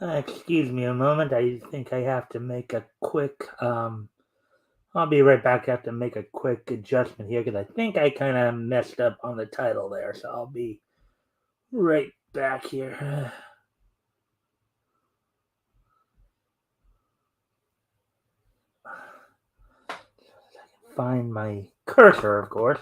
Excuse me a moment. I think I have to make a quick. I'll be right back. I have to make a quick adjustment here because I think I kind of messed up on the title there. So I'll be right back here. Find my cursor, of course.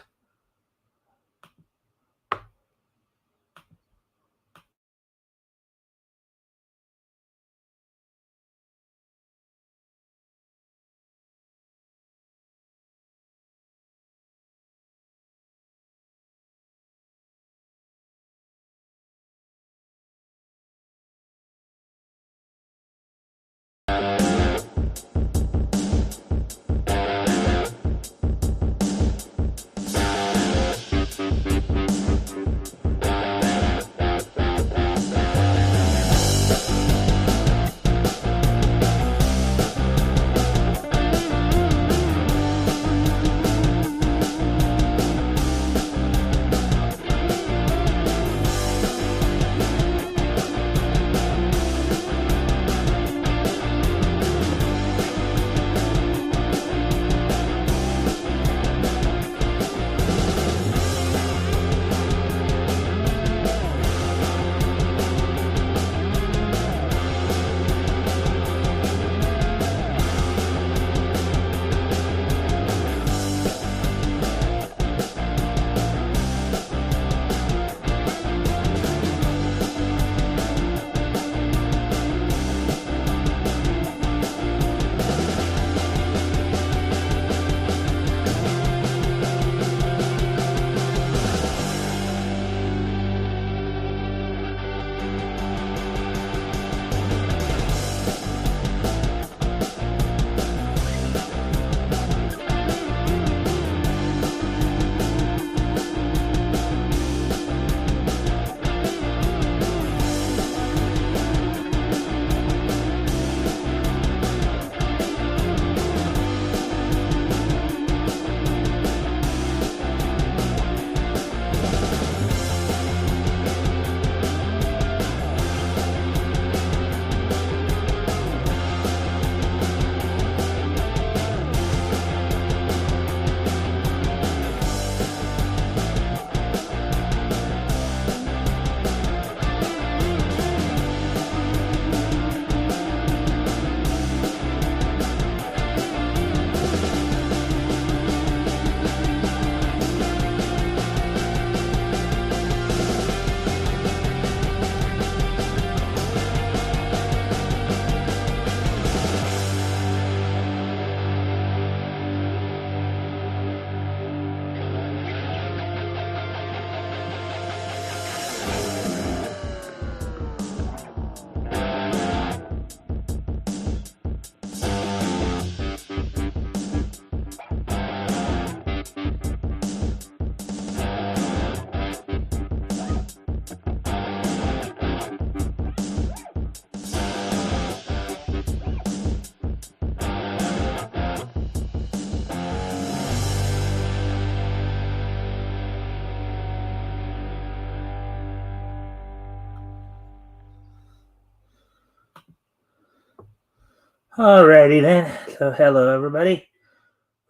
Alrighty then. So hello everybody.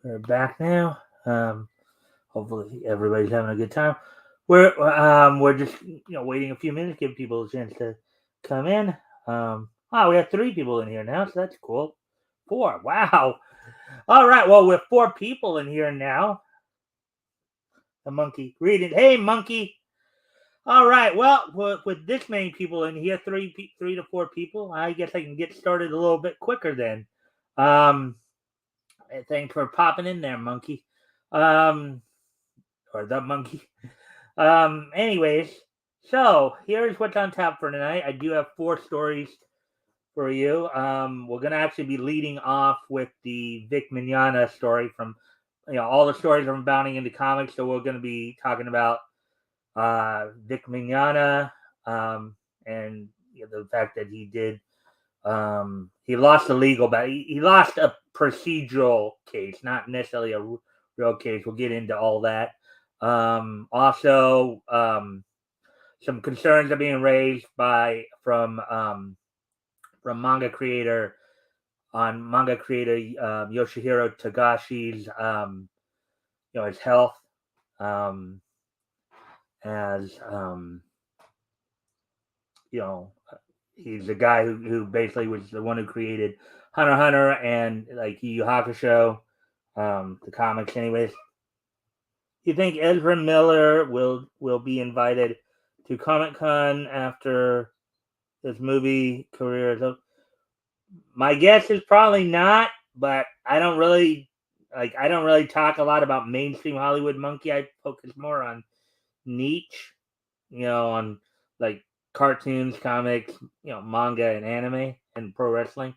We're back now. Hopefully everybody's having a good time. We're just waiting a few minutes, give people a chance to come in. We have 3 people in here now, so that's cool. 4. Wow. All right. Well, we're 4 people in here now. The monkey reading. Hey, monkey. All right. Well, with this many people in here, 3 to 4 people, I guess I can get started a little bit quicker then. Thanks for popping in there, monkey. Or the monkey. Anyways, so here's what's on tap for tonight. I do have 4 stories for you. We're gonna actually be leading off with the Vic Mignogna story from, all the stories from Bounding into Comics. So we're gonna be talking about Vic Mignogna, and the fact that he did. He lost a legal battle. He lost a procedural case, not necessarily a real case. We'll get into all that. Also, some concerns are being raised from from manga creator Yoshihiro Togashi's his health, as he's the guy who basically was the one who created Hunter x Hunter and like Yu Yu Hakusho, the comics anyways. You think Ezra Miller will be invited to Comic-Con after his movie career is over? My guess is probably not, but I don't really talk a lot about mainstream Hollywood, Monkey. I focus more on niche, on like cartoons, comics, manga and anime and pro wrestling.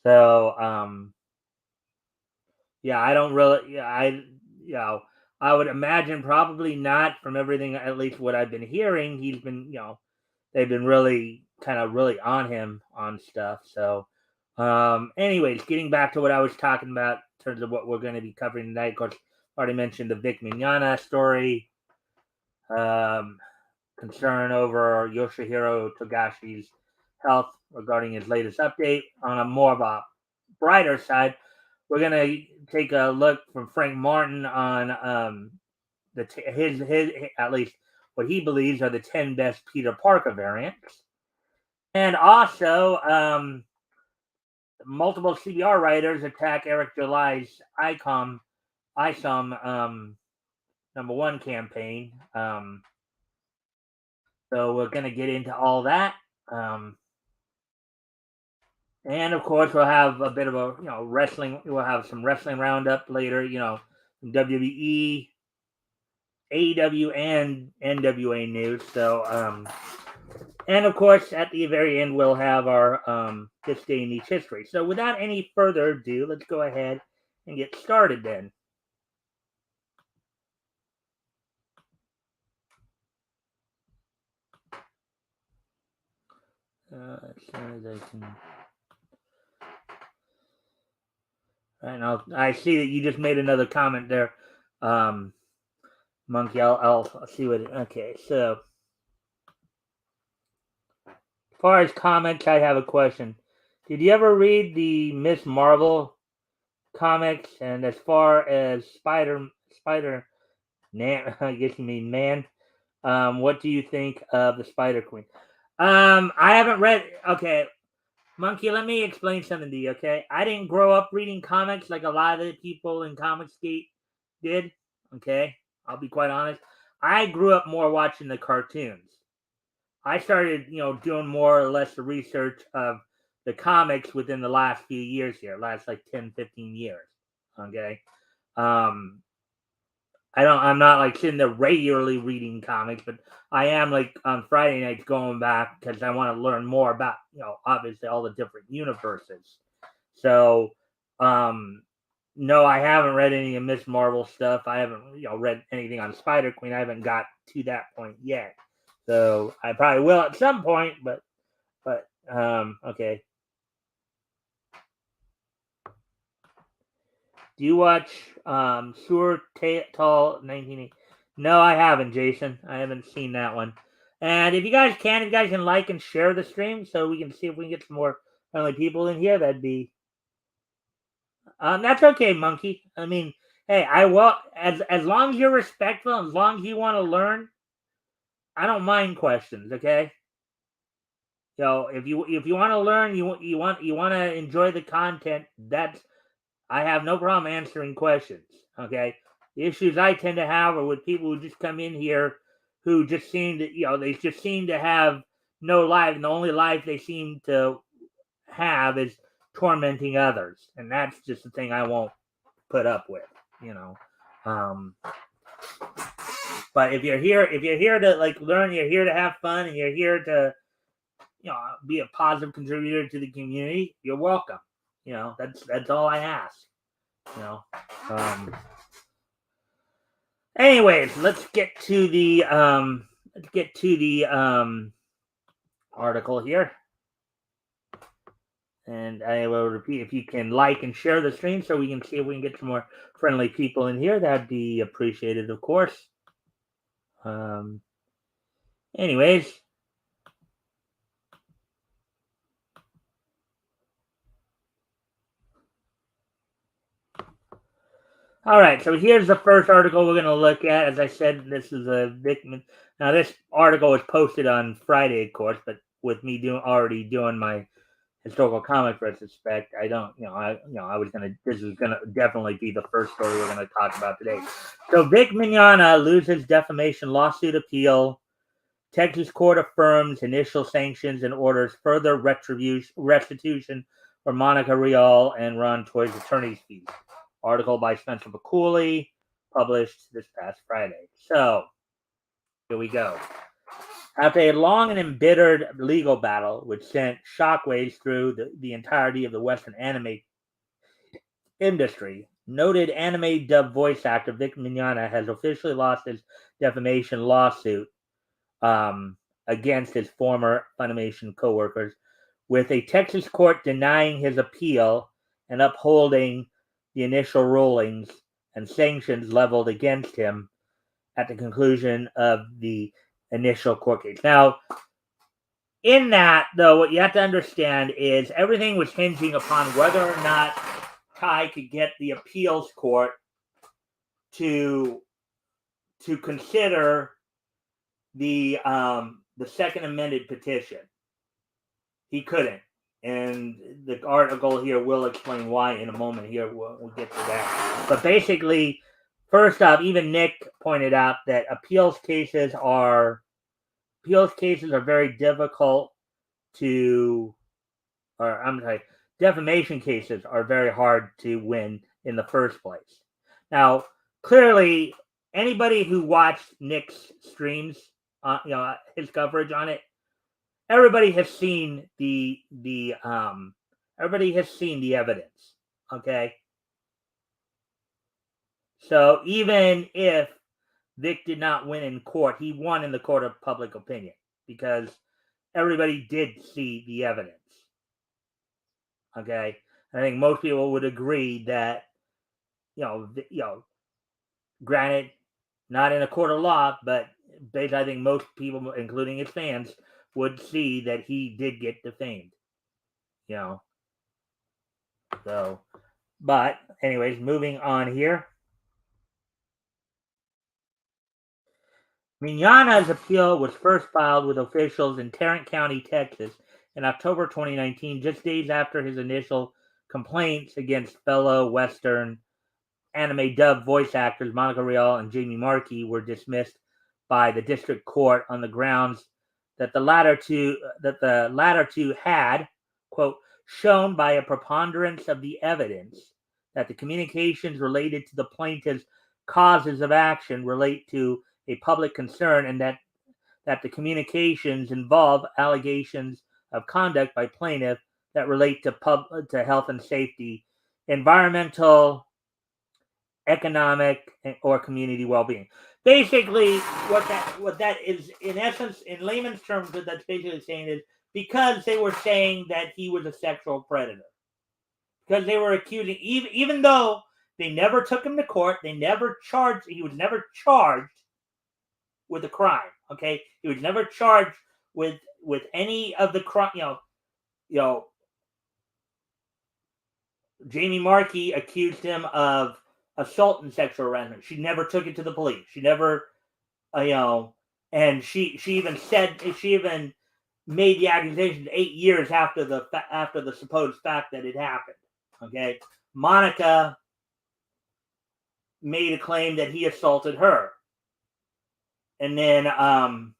So, I don't really, I would imagine probably not, from everything, at least what I've been hearing. He's been, they've been really really on him on stuff. So, anyways, getting back to what I was talking about in terms of what we're going to be covering tonight. Of course, already mentioned the Vic Mignogna story. Concern over Yoshihiro Togashi's health regarding his latest update. On a more of a brighter side, we're gonna take a look from Frank Martin on his at least what he believes are the 10 best Peter Parker variants, and also multiple CBR writers attack Eric July's ISOM #1 campaign. So we're going to get into all that. And of course, we'll have a bit of a, wrestling. We'll have some wrestling roundup later, from WWE, AEW, and NWA news. So, and of course, at the very end, we'll have our This Day in Niche History. So without any further ado, let's go ahead and get started then. As soon as I can. Right now, I see that you just made another comment there, Monkey. I'll see what. Okay, so as far as comments, I have a question. Did you ever read the Miss Marvel comics? And as far as Spider, I guess you mean man. What do you think of the Spider Queen? I haven't read. Okay, Monkey, let me explain something to you, okay? I didn't grow up reading comics like a lot of the people in Comicsgate did, okay? I'll be quite honest. I grew up more watching the cartoons. I started, doing more or less the research of the comics within the last few years here, last like 10, 15 years, okay? I'm not like sitting there regularly reading comics, but I am like on Friday nights going back because I want to learn more about, obviously all the different universes. So, no, I haven't read any of Miss Marvel stuff. I haven't, read anything on Spider Queen. I haven't got to that point yet. So I probably will at some point, but okay. Do you watch Sur Tall 1980? No, I haven't, Jason. I haven't seen that one. And if you guys can like and share the stream so we can see if we can get some more friendly people in here, that'd be that's okay, Monkey. I mean, hey, I will as long as you're respectful, as long as you want to learn, I don't mind questions, okay? If you want to learn, you want to enjoy the content, I have no problem answering questions. Okay, the issues I tend to have are with people who just come in here who just seem to, they just seem to have no life, and the only life they seem to have is tormenting others, and that's just the thing I won't put up with. But if you're here to like learn, you're here to have fun, and you're here to, be a positive contributor to the community, you're welcome. That's all I ask. Anyways, let's get to the article here. And I will repeat, if you can like and share the stream so we can see if we can get some more friendly people in here, that'd be appreciated, of course. Anyways. All right, so here's the first article we're going to look at. As I said, this is a Vickman. Now, this article was posted on Friday, of course, but with me already doing my historical comic retrospect, I don't, I was gonna. This is gonna definitely be the first story we're going to talk about today. So, Vic Mignogna loses defamation lawsuit appeal. Texas court affirms initial sanctions and orders further restitution for Monica Rial and Ron Toy's attorney's fees. Article by Spencer Bacouli, published this past Friday. So, here we go. After a long and embittered legal battle, which sent shockwaves through the entirety of the Western anime industry, noted anime dub voice actor Vic Mignogna has officially lost his defamation lawsuit against his former Funimation co-workers, with a Texas court denying his appeal and upholding the initial rulings and sanctions leveled against him at the conclusion of the initial court case. Now, in that, though, what you have to understand is everything was hinging upon whether or not Kai could get the appeals court to consider the second amended petition. He couldn't, and the article here will explain why in a moment. Here we'll get to that. But basically, first off, even Nick pointed out that appeals cases are very difficult to, or I'm sorry, defamation cases are very hard to win in the first place. Now, clearly, anybody who watched Nick's streams, his coverage on it, everybody has seen the evidence. Okay, so even if Vic did not win in court, he won in the court of public opinion because everybody did see the evidence. Okay, I think most people would agree that granted, not in a court of law, but I think most people, including his fans, would see that he did get defamed. So, but anyways, moving on here. Mignogna's appeal was first filed with officials in Tarrant County, Texas, in October 2019, just days after his initial complaints against fellow Western anime dub voice actors Monica Rial and Jamie Marchi were dismissed by the district court on the grounds that the latter two had, quote, shown by a preponderance of the evidence that the communications related to the plaintiff's causes of action relate to a public concern, and that the communications involve allegations of conduct by plaintiff that relate to health and safety, environmental, economic, or community well-being. Basically, what that is, in essence, in layman's terms, what that's basically saying is because they were saying that he was a sexual predator, because they were accusing, even though they never took him to court, he was never charged with a crime. Okay, he was never charged with any of the crime. Jamie Marchi accused him of assault and sexual harassment. She never took it to the police. She never, and she even made the accusation 8 years after the supposed fact that it happened. Okay, Monica made a claim that he assaulted her. And then, and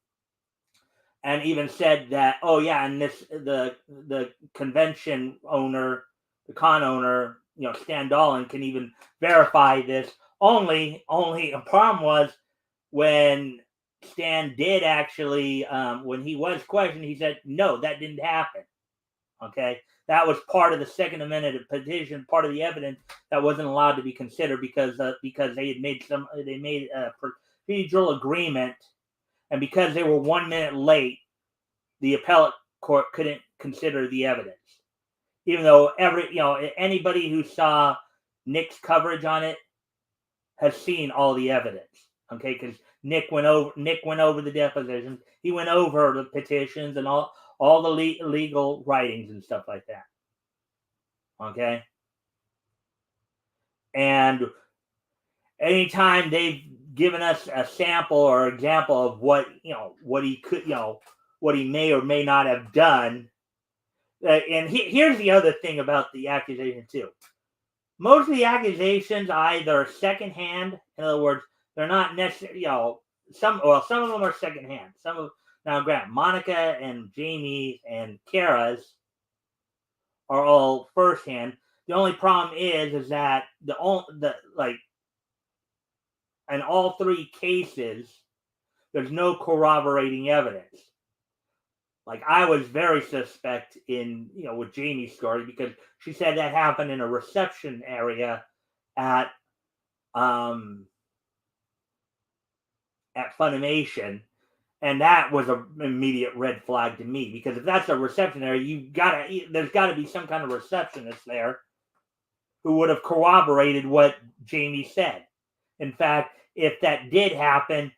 even said that, and the convention owner, the con owner, Stan Dolan, can even verify this. Only a problem was when Stan did actually, when he was questioned, he said, no, that didn't happen. Okay, that was part of the second amendment petition, part of the evidence that wasn't allowed to be considered because they had made a procedural agreement, and because they were 1 minute late, the appellate court couldn't consider the evidence. Even though anybody who saw Nick's coverage on it has seen all the evidence. Okay, because Nick went over the depositions, he went over the petitions and all the legal writings and stuff like that. Okay, and anytime they've given us a sample or example of what he could, what he may or may not have done. And here's the other thing about the accusation too. Most of the accusations are either secondhand. In other words, they're not necessarily, some of them are secondhand. Now, grant Monica and Jamie and Kara's are all firsthand. The only problem is that in all three cases, there's no corroborating evidence. Like, I was very suspect with Jamie's story because she said that happened in a reception area at Funimation, and that was an immediate red flag to me, because if that's a reception area, there's got to be some kind of receptionist there who would have corroborated what Jamie said. In fact, if that did happen,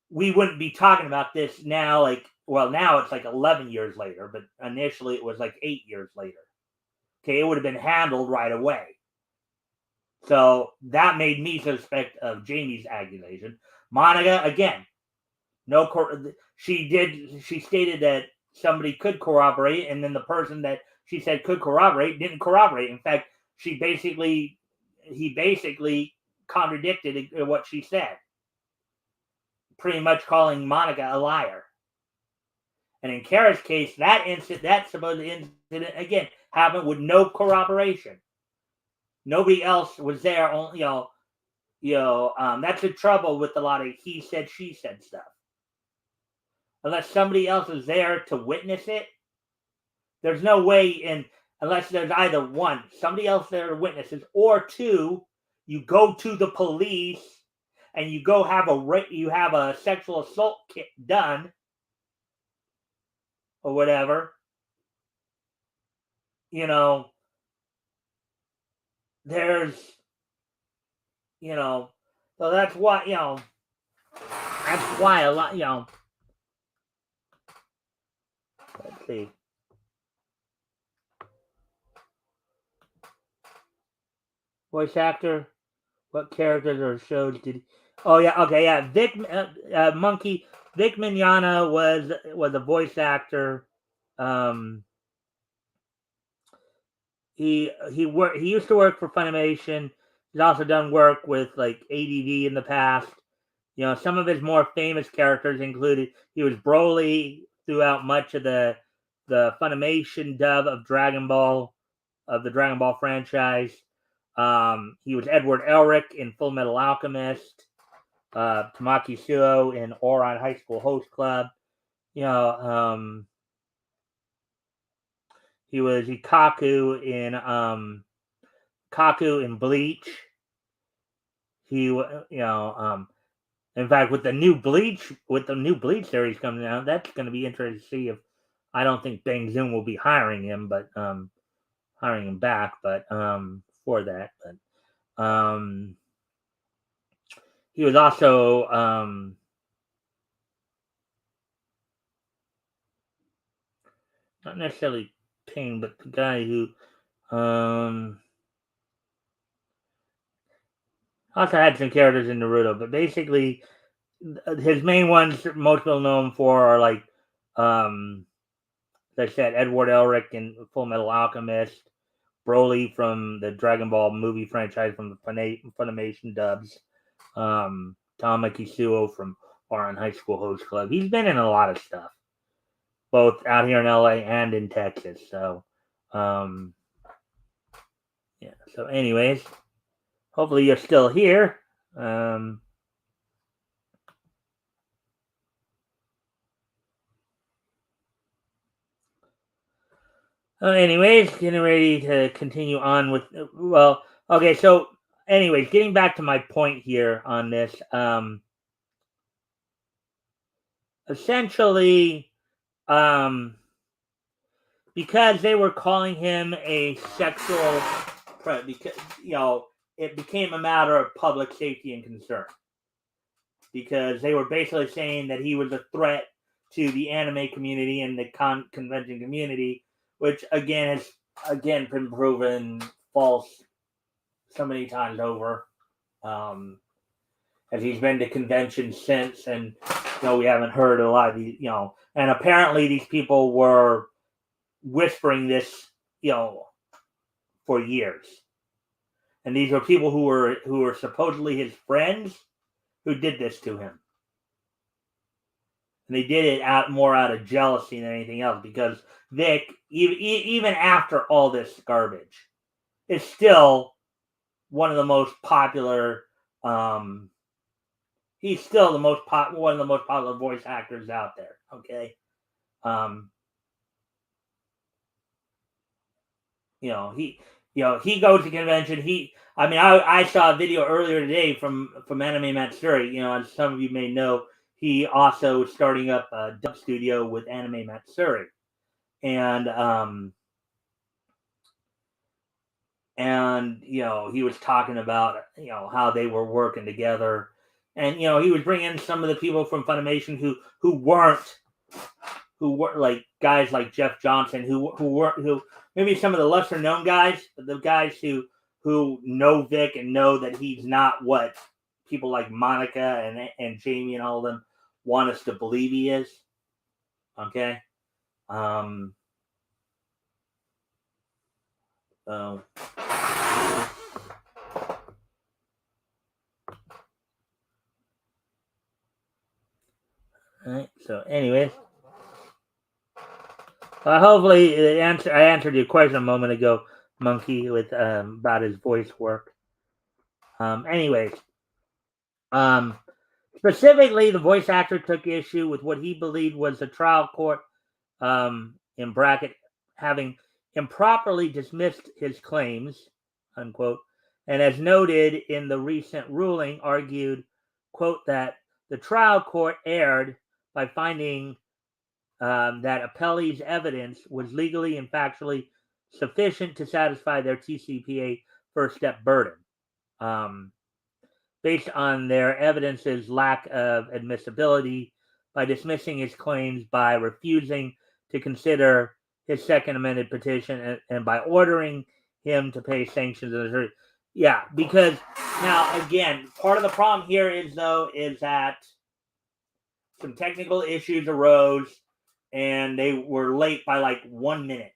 we wouldn't be talking about this now. Now it's like 11 years later, but initially it was like 8 years later. Okay, it would have been handled right away. So that made me suspect of Jamie's accusation. Monica, again, she stated that somebody could corroborate, and then the person that she said could corroborate didn't corroborate. In fact, he basically contradicted what she said, pretty much calling Monica a liar. And in Kara's case, that supposed incident again happened with no corroboration. Nobody else was there. That's the trouble with a lot of he said, she said stuff. Unless somebody else is there to witness it, there's no way unless there's either one, somebody else there to witness it, or two, you go to the police and you go have a sexual assault kit done or whatever. There's so that's why a lot, let's see. Voice actor, what characters or shows did? Oh yeah, okay, yeah. Vic Mignogna was a voice actor. He used to work for Funimation. He's also done work with like ADD in the past. Some of his more famous characters included he was Broly throughout much of the Funimation dub of the Dragon Ball franchise. He was Edward Elric in Full Metal Alchemist, Tamaki Suo in Ouran High School Host Club. He was Ikaku in Bleach. In fact, with the new Bleach series coming out, that's going to be interesting to see if I don't think Bang Zoom will be hiring him, but hiring him back, but for that. But he was also not necessarily Pain, but the guy who also had some characters in Naruto, but basically his main ones most well known for are like like I said, Edward Elric in Full Metal Alchemist, Broly from the Dragon Ball movie franchise from the Funimation dubs, Tamaki Suo from Ouran High School Host Club. He's been in a lot of stuff, both out here in LA and in Texas. So, yeah. So, anyways, hopefully you're still here. Anyways, getting ready to continue on with, okay, so anyways, getting back to my point here on this, essentially, because they were calling him a sexual, because, it became a matter of public safety and concern, because they were basically saying that he was a threat to the anime community and the convention community, which again has been proven false so many times over. as he's been to conventions since, and we haven't heard a lot of these, and apparently these people were whispering this, for years. And these are people who were supposedly his friends who did this to him. And they did it more out of jealousy than anything else, because Vic, even after all this garbage, is still one of the most popular. He's still one of the most popular voice actors out there. Okay, he goes to convention. I saw a video earlier today from Anime Matsuri. As some of you may know, he also is starting up a dub studio with Anime Matsuri, and he was talking about how they were working together, and he was bringing some of the people from Funimation who were like guys like Jeff Johnson, who maybe some of the lesser known guys, but the guys who know Vic and know that he's not what people like Monica and Jamie and all of them want us to believe he is. Okay. All right. So, anyways, hopefully, I answered your question a moment ago, Monkey, with about his voice work. Anyways, specifically, the voice actor took issue with what he believed was the trial court, in bracket, having improperly dismissed his claims, unquote, and as noted in the recent ruling, argued, quote, that the trial court erred by finding that appellee's evidence was legally and factually sufficient to satisfy their TCPA first step burden. Based on their evidence's lack of admissibility, by dismissing his claims, by refusing to consider his second amended petition, and by ordering him to pay sanctions. Yeah, because now, again, part of the problem here is that some technical issues arose, and they were late by like 1 minute.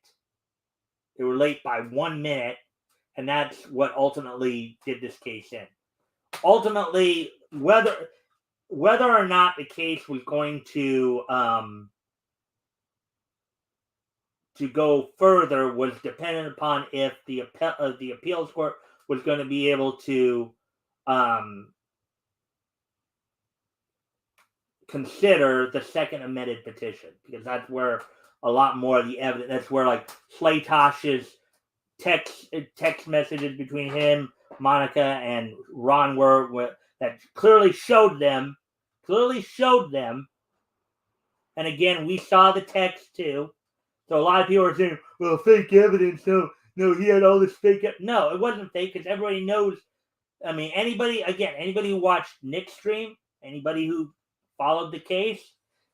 They were late by 1 minute, and that's what ultimately did this case in. Ultimately, whether or not the case was going to go further was dependent upon if the appeals court was going to be able to consider the second amended petition, because that's where a lot more of the evidence. That's where like Slaytosh's text messages between him, Monica, and Ron were that clearly showed them. And again, we saw the text too. So a lot of people are saying, "Well, fake evidence." No, he had all this fake. No, it wasn't fake, because everybody knows. I mean, anybody who watched Nick's stream, anybody who followed the case,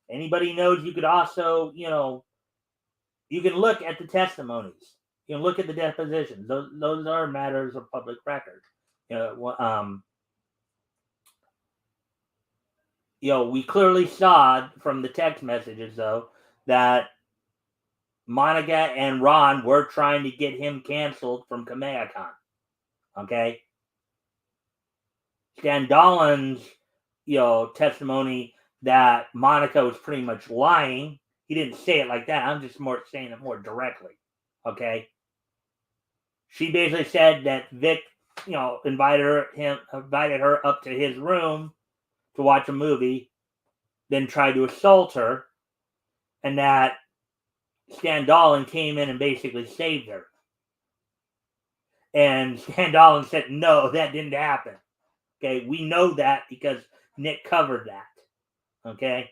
anybody knows you could also, you can look at the testimonies. You can look at the depositions. Those are matters of public record. We clearly saw from the text messages, though, that Monica and Ron were trying to get him canceled from Kamehacon. Okay? Stan Dolan's, testimony that Monica was pretty much lying. He didn't say it like that. I'm just saying it more directly. Okay? She basically said that Vic, invited her up to his room to watch a movie, then tried to assault her, and that Stan Dolan came in and basically saved her. And Stan Dolan said, no, that didn't happen. Okay, we know that because Nick covered that. Okay?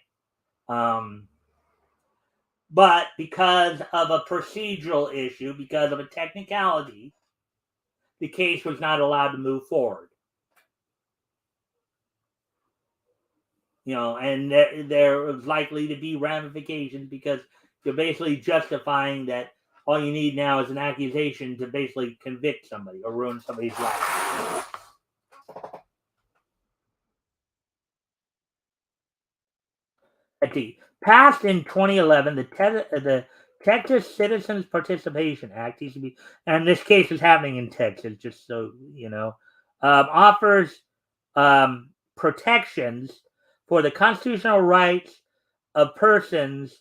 But because of a procedural issue, because of a technicality, the case was not allowed to move forward. And there was likely to be ramifications, because you're basically justifying that all you need now is an accusation to basically convict somebody or ruin somebody's life. Passed in 2011, the Texas Citizens Participation Act, TCP, and this case is happening in Texas, just so you know, offers protections for the constitutional rights of persons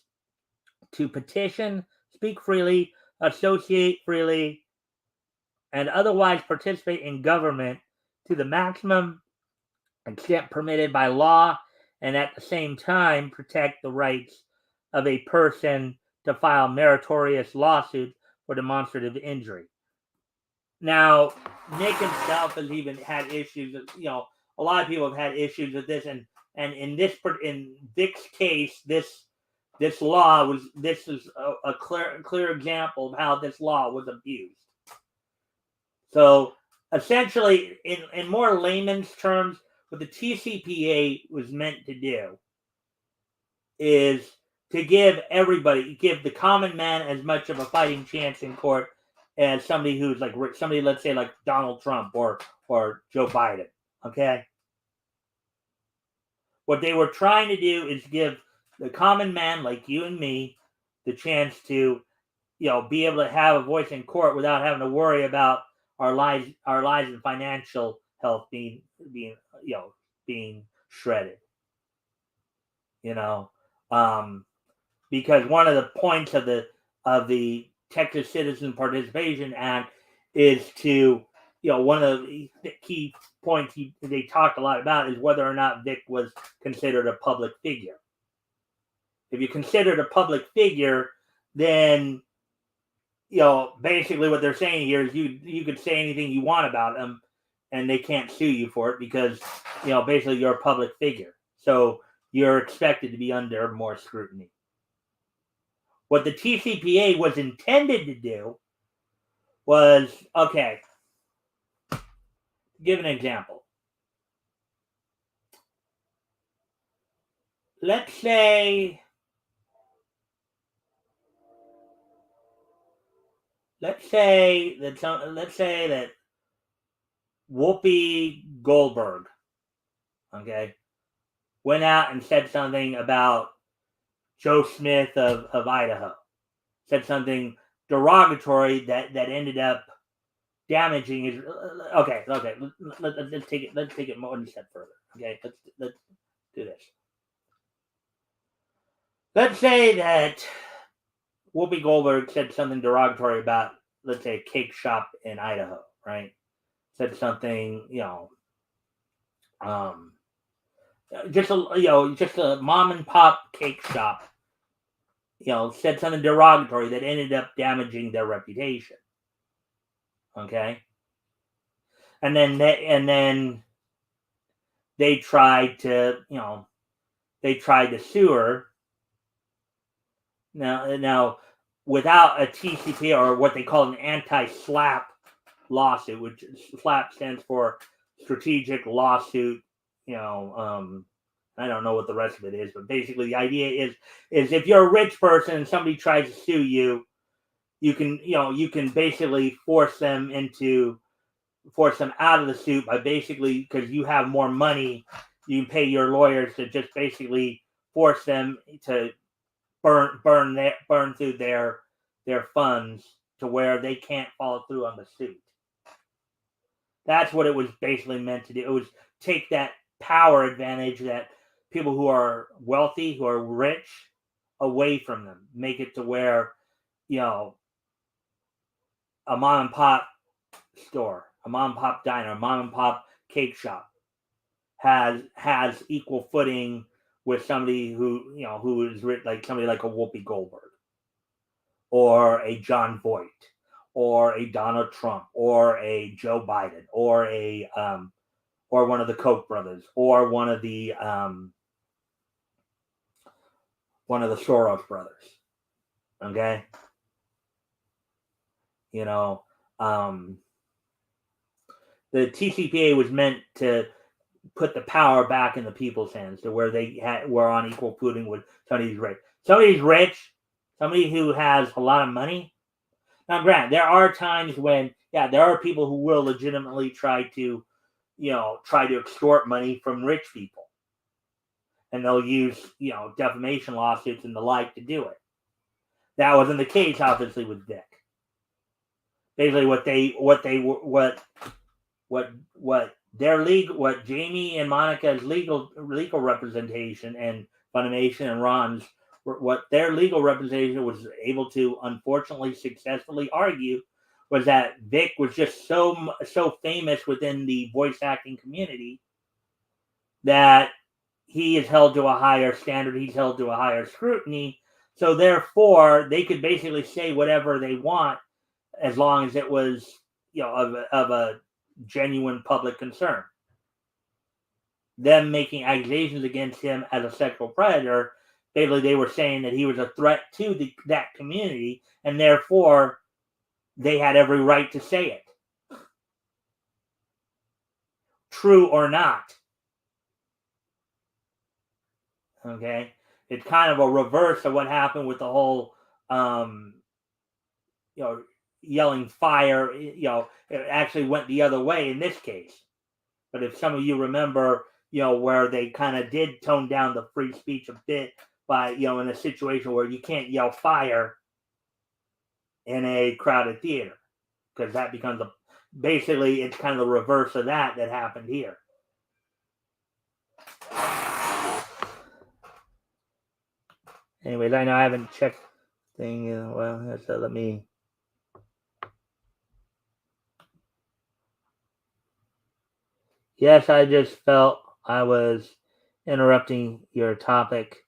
to petition, speak freely, associate freely, and otherwise participate in government to the maximum extent permitted by law, and at the same time protect the rights of a person to file meritorious lawsuits for demonstrative injury. Now, Nick himself has even had issues. A lot of people have had issues with this, and in Vic's case, this law was is a clear example of how this law was abused. So essentially, in more layman's terms, what the TCPA was meant to do is to give the common man as much of a fighting chance in court as somebody who's like somebody, let's say, like Donald Trump or Joe Biden. Okay. What they were trying to do is give the common man like you and me the chance to, be able to have a voice in court without having to worry about our lives and financial health being shredded. Because one of the points of the Texas Citizen Participation Act is to, one of the key points they talked a lot about is whether or not Vic was considered a public figure. If you're considered a public figure, then basically what they're saying here is you could say anything you want about them, and they can't sue you for it because basically you're a public figure, so you're expected to be under more scrutiny. What the TCPA was intended to do was, okay, give an example. Let's say that Whoopi Goldberg, okay, went out and said something about Joe Smith of Idaho, said something derogatory that ended up damaging his. Okay. Let's take it one step further. Okay, let's do this. Let's say that Whoopi Goldberg said something derogatory about, let's say, a cake shop in Idaho, right? Said something, just a mom and pop cake shop, said something derogatory that ended up damaging their reputation. Okay, and then they tried to sue her. Now, without a TCP or what they call an anti-SLAPP lawsuit, which SLAPP stands for Strategic Lawsuit. I don't know what the rest of it is, but basically the idea is if you're a rich person and somebody tries to sue you, you can basically force them out of the suit by basically, because you have more money, you can pay your lawyers to just basically force them to burn through their funds to where they can't follow through on the suit. That's what it was basically meant to do. It was take that power advantage that people who are wealthy, who are rich, away from them. Make it to where, a mom and pop store, a mom and pop diner, a mom and pop cake shop has equal footing with somebody who is rich, like somebody like a Whoopi Goldberg or a John Voight or a Donald Trump or a Joe Biden or or one of the Koch brothers or one of the Soros brothers. Okay, the TCPA was meant to put the power back in the people's hands to where they were on equal footing with somebody who's rich. Somebody who has a lot of money. Now, granted, there are times when, there are people who will legitimately try to extort money from rich people. and they'll use defamation lawsuits and the like to do it. That wasn't the case, obviously, with Vic. Basically, what Jamie and Monica's legal representation and Funimation and Ron's, what their legal representation was able to unfortunately successfully argue was that Vic was just so famous within the voice acting community that he is held to a higher standard, he's held to a higher scrutiny. So therefore, they could basically say whatever they want as long as it was, of a genuine public concern. Them making accusations against him as a sexual predator, basically they were saying that he was a threat to that community, and therefore they had every right to say it. True or not. Okay? It's kind of a reverse of what happened with the whole, yelling fire. It actually went the other way in this case. But if some of you remember, where they kind of did tone down the free speech a bit by, in a situation where you can't yell fire in a crowded theater, because that becomes basically it's kind of the reverse of that happened here. Anyways, I know I haven't checked thing. Well, so let me. Yes, I just felt I was interrupting your topic.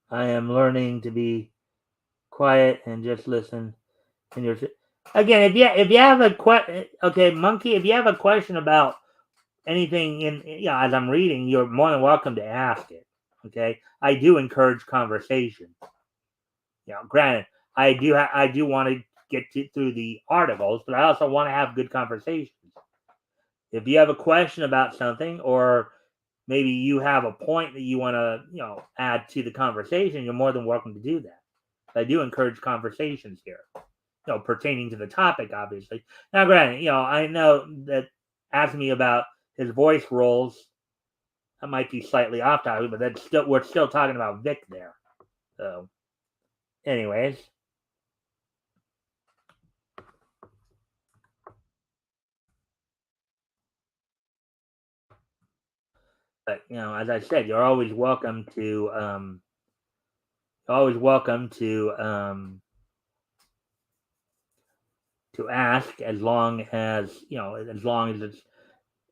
I am learning to be quiet and just listen. And you're again, if you have a question, okay, Monkey, if you have a question about anything as I'm reading, you're more than welcome to ask it. Okay, I do encourage conversation. Granted, I do want to get through the articles, but I also want to have good conversations. If you have a question about something, or maybe you have a point that you want to add to the conversation, you're more than welcome to do that. I do encourage conversations here, pertaining to the topic, obviously. Now, granted, I know that asking me about his voice roles, that might be slightly off topic, but we're still talking about Vic there. So, anyways. But as I said, you're always welcome to ask, as long as it's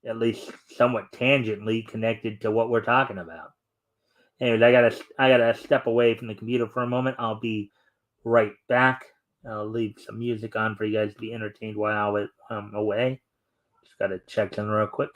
at least somewhat tangentially connected to what we're talking about. Anyways, I gotta step away from the computer for a moment. I'll be right back. I'll leave some music on for you guys to be entertained while I'm away. Just gotta check in real quick.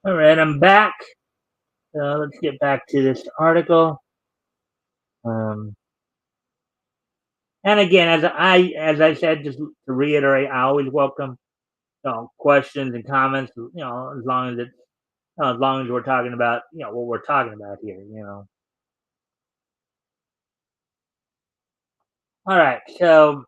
All right, I'm back. Let's get back to this article. And again, as I said, just to reiterate, I always welcome questions and comments. As long as we're talking about what we're talking about here. All right. So,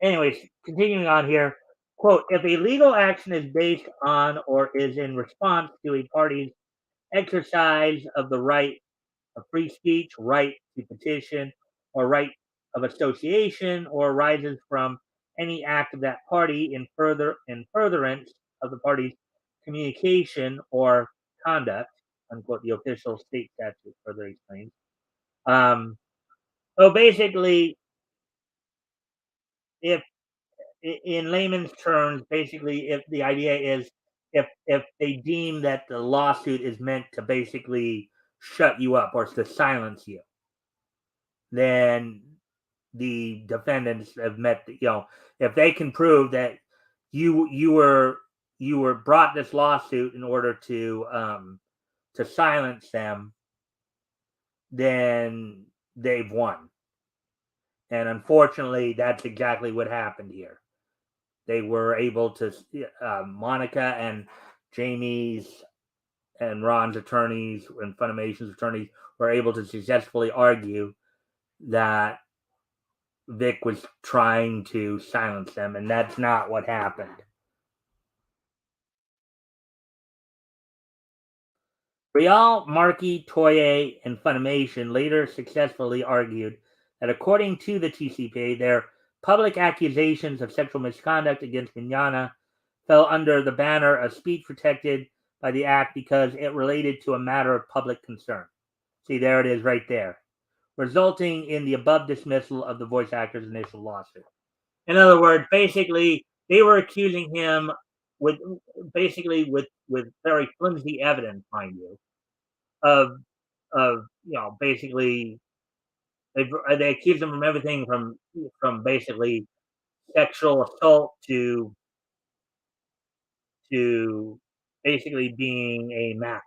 anyways, continuing on here. Quote: If a legal action is based on or is in response to a party's exercise of the right of free speech, right to petition, or right of association or arises from any act of that party in furtherance of the party's communication or conduct, unquote, the official state statute further explains. So basically, if in layman's terms, basically, if the idea is if they deem that the lawsuit is meant to basically shut you up or to silence you, then the defendants have met. If they can prove that you were brought this lawsuit in order to silence them, then they've won. And unfortunately, that's exactly what happened here. They were able to, Monica and Jamie's and Ron's attorneys and Funimation's attorneys were able to successfully argue that Vic was trying to silence them, and that's not what happened. Real, Markey, Toye, and Funimation later successfully argued that according to the TCPA, their public accusations of sexual misconduct against Mignogna fell under the banner of speech protected by the Act because it related to a matter of public concern. See, there it is right there, resulting in the above dismissal of the voice actor's initial lawsuit. In other words, basically, they were accusing him with very flimsy evidence, mind you, of basically they accused him from everything from basically sexual assault to basically being a map.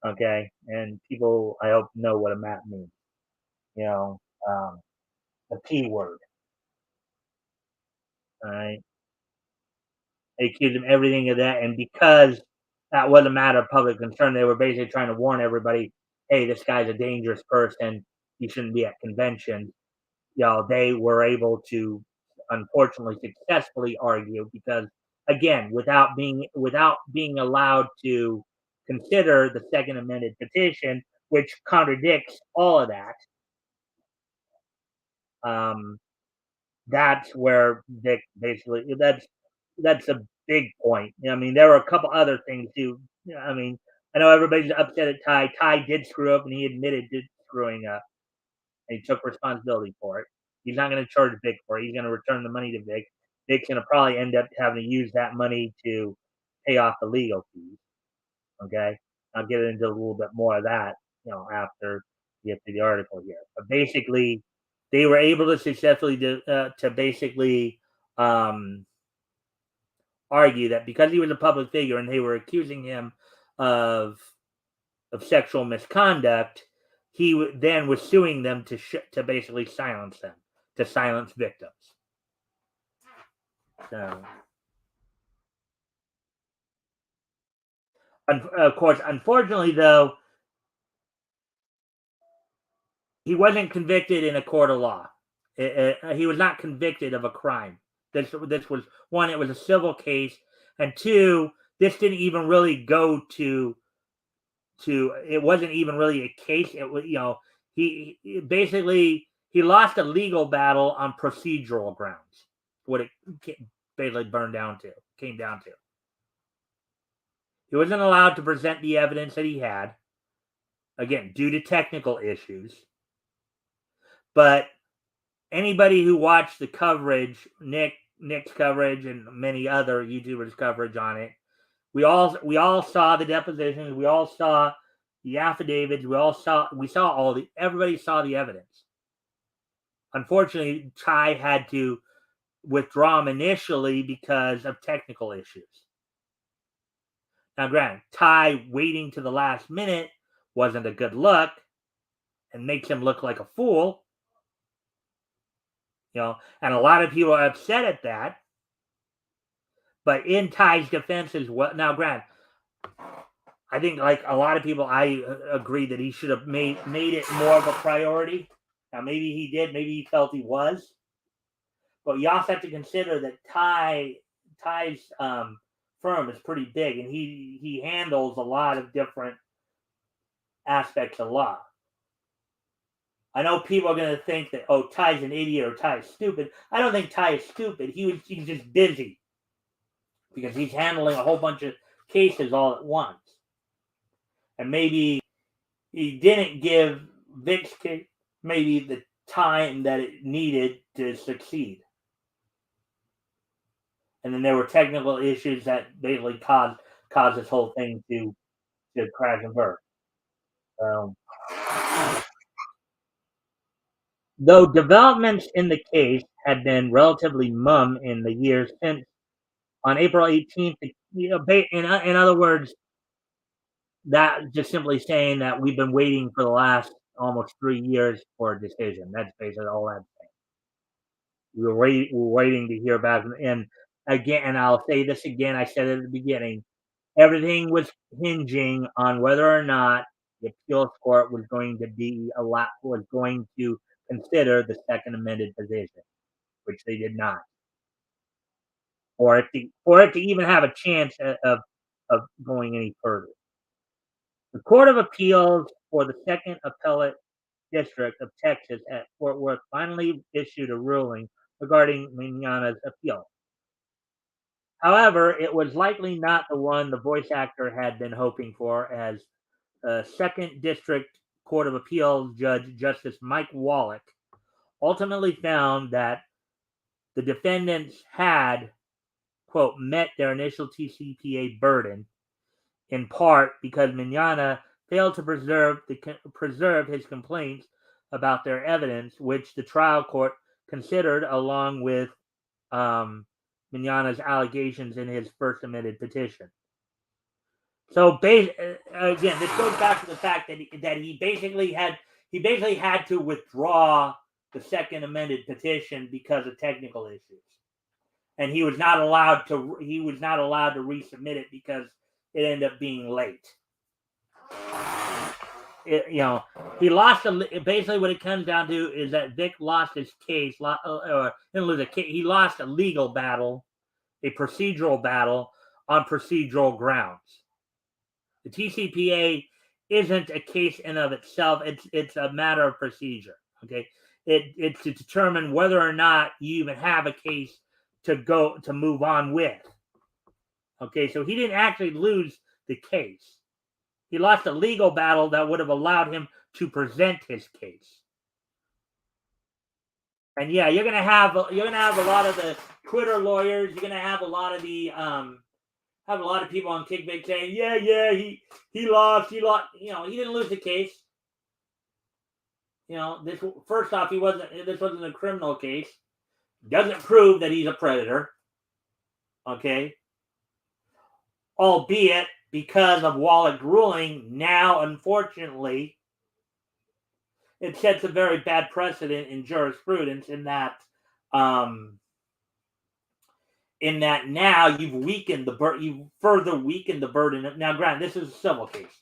Okay, and people I hope know what a map means. You know, the P word. All right, they accused him everything of that, and because that was a matter of public concern, they were basically trying to warn everybody, hey, this guy's a dangerous person. He shouldn't be at conventions. They were able to unfortunately successfully argue because again, without being allowed to consider the second amended petition, which contradicts all of that, that's where Vic basically that's a big point. I mean, there were a couple other things too. I mean, I know everybody's upset at Ty. Ty did screw up, and he admitted to screwing up, and he took responsibility for it. He's not going to charge Vic for it. He's going to return the money to Vic. Vic's going to probably end up having to use that money to pay off the legal fees. Okay, I'll get into a little bit more of that, after we get to the article here. But basically, they were able to successfully to basically argue that because he was a public figure and they were accusing him of sexual misconduct, he then was suing them to basically silence them, to silence victims. So, of course, unfortunately, though, he wasn't convicted in a court of law. He was not convicted of a crime. This was one. It was a civil case, and two, this didn't even really go to. It wasn't even really a case. It was he basically he lost a legal battle on procedural grounds. What it basically came down to. He wasn't allowed to present the evidence that he had, again, due to technical issues. But anybody who watched the coverage, Nick's coverage and many other YouTubers' coverage on it, we all saw the depositions, we all saw the affidavits, everybody saw the evidence. Unfortunately, Ty had to withdraw him initially because of technical issues. Now, granted, Ty waiting to the last minute wasn't a good look and makes him look like a fool. And a lot of people are upset at that. But in Ty's defense is what now, granted, I think like a lot of people, I agree that he should have made it more of a priority. Now, maybe he did, maybe he felt he was. But you also have to consider that Ty's firm is pretty big, and he handles a lot of different aspects of law. I know people are going to think that, oh, Ty's an idiot or Ty is stupid. I don't think Ty is stupid. He's just busy because he's handling a whole bunch of cases all at once. And maybe he didn't give Vic's case maybe the time that it needed to succeed. And then there were technical issues that basically caused this whole thing to crash and burn. Though developments in the case had been relatively mum in the years since, on April 18th, in other words, that just simply saying that we've been waiting for the last almost 3 years for a decision. That's basically all I'm saying. We're waiting to hear back. And again, and I'll say this again, I said it at the beginning, everything was hinging on whether or not the appeals court was going to consider the second amended petition, which they did not, for it to even have a chance of going any further. The Court of Appeals for the Second Appellate District of Texas at Fort Worth finally issued a ruling regarding Mignana's appeal. However, it was likely not the one the voice actor had been hoping for, as Second District Court of Appeals Judge Justice Mike Wallach ultimately found that the defendants had, quote, met their initial TCPA burden, in part because Mignana failed to preserve his complaints about their evidence, which the trial court considered along with Mignana's allegations in his first amended petition. So again, this goes back to the fact that he basically had to withdraw the second amended petition because of technical issues, and he was not allowed to resubmit it because it ended up being late. He lost. Basically, what it comes down to is that Vic lost his case. Didn't lose a case. He lost a legal battle, a procedural battle on procedural grounds. The TCPA isn't a case in of itself. It's a matter of procedure. Okay, it's to determine whether or not you even have a case to move on with. Okay, so he didn't actually lose the case. He lost a legal battle that would have allowed him to present his case. And yeah, you're gonna have a lot of the Twitter lawyers. You're gonna have a lot of the people on Kickback saying, yeah, he lost. He didn't lose the case. This first off, this wasn't a criminal case. Doesn't prove that he's a predator. Okay. Albeit because of Wallach's ruling, now unfortunately, it sets a very bad precedent in jurisprudence in that now you've further weakened the burden. Now, granted, this is a civil case.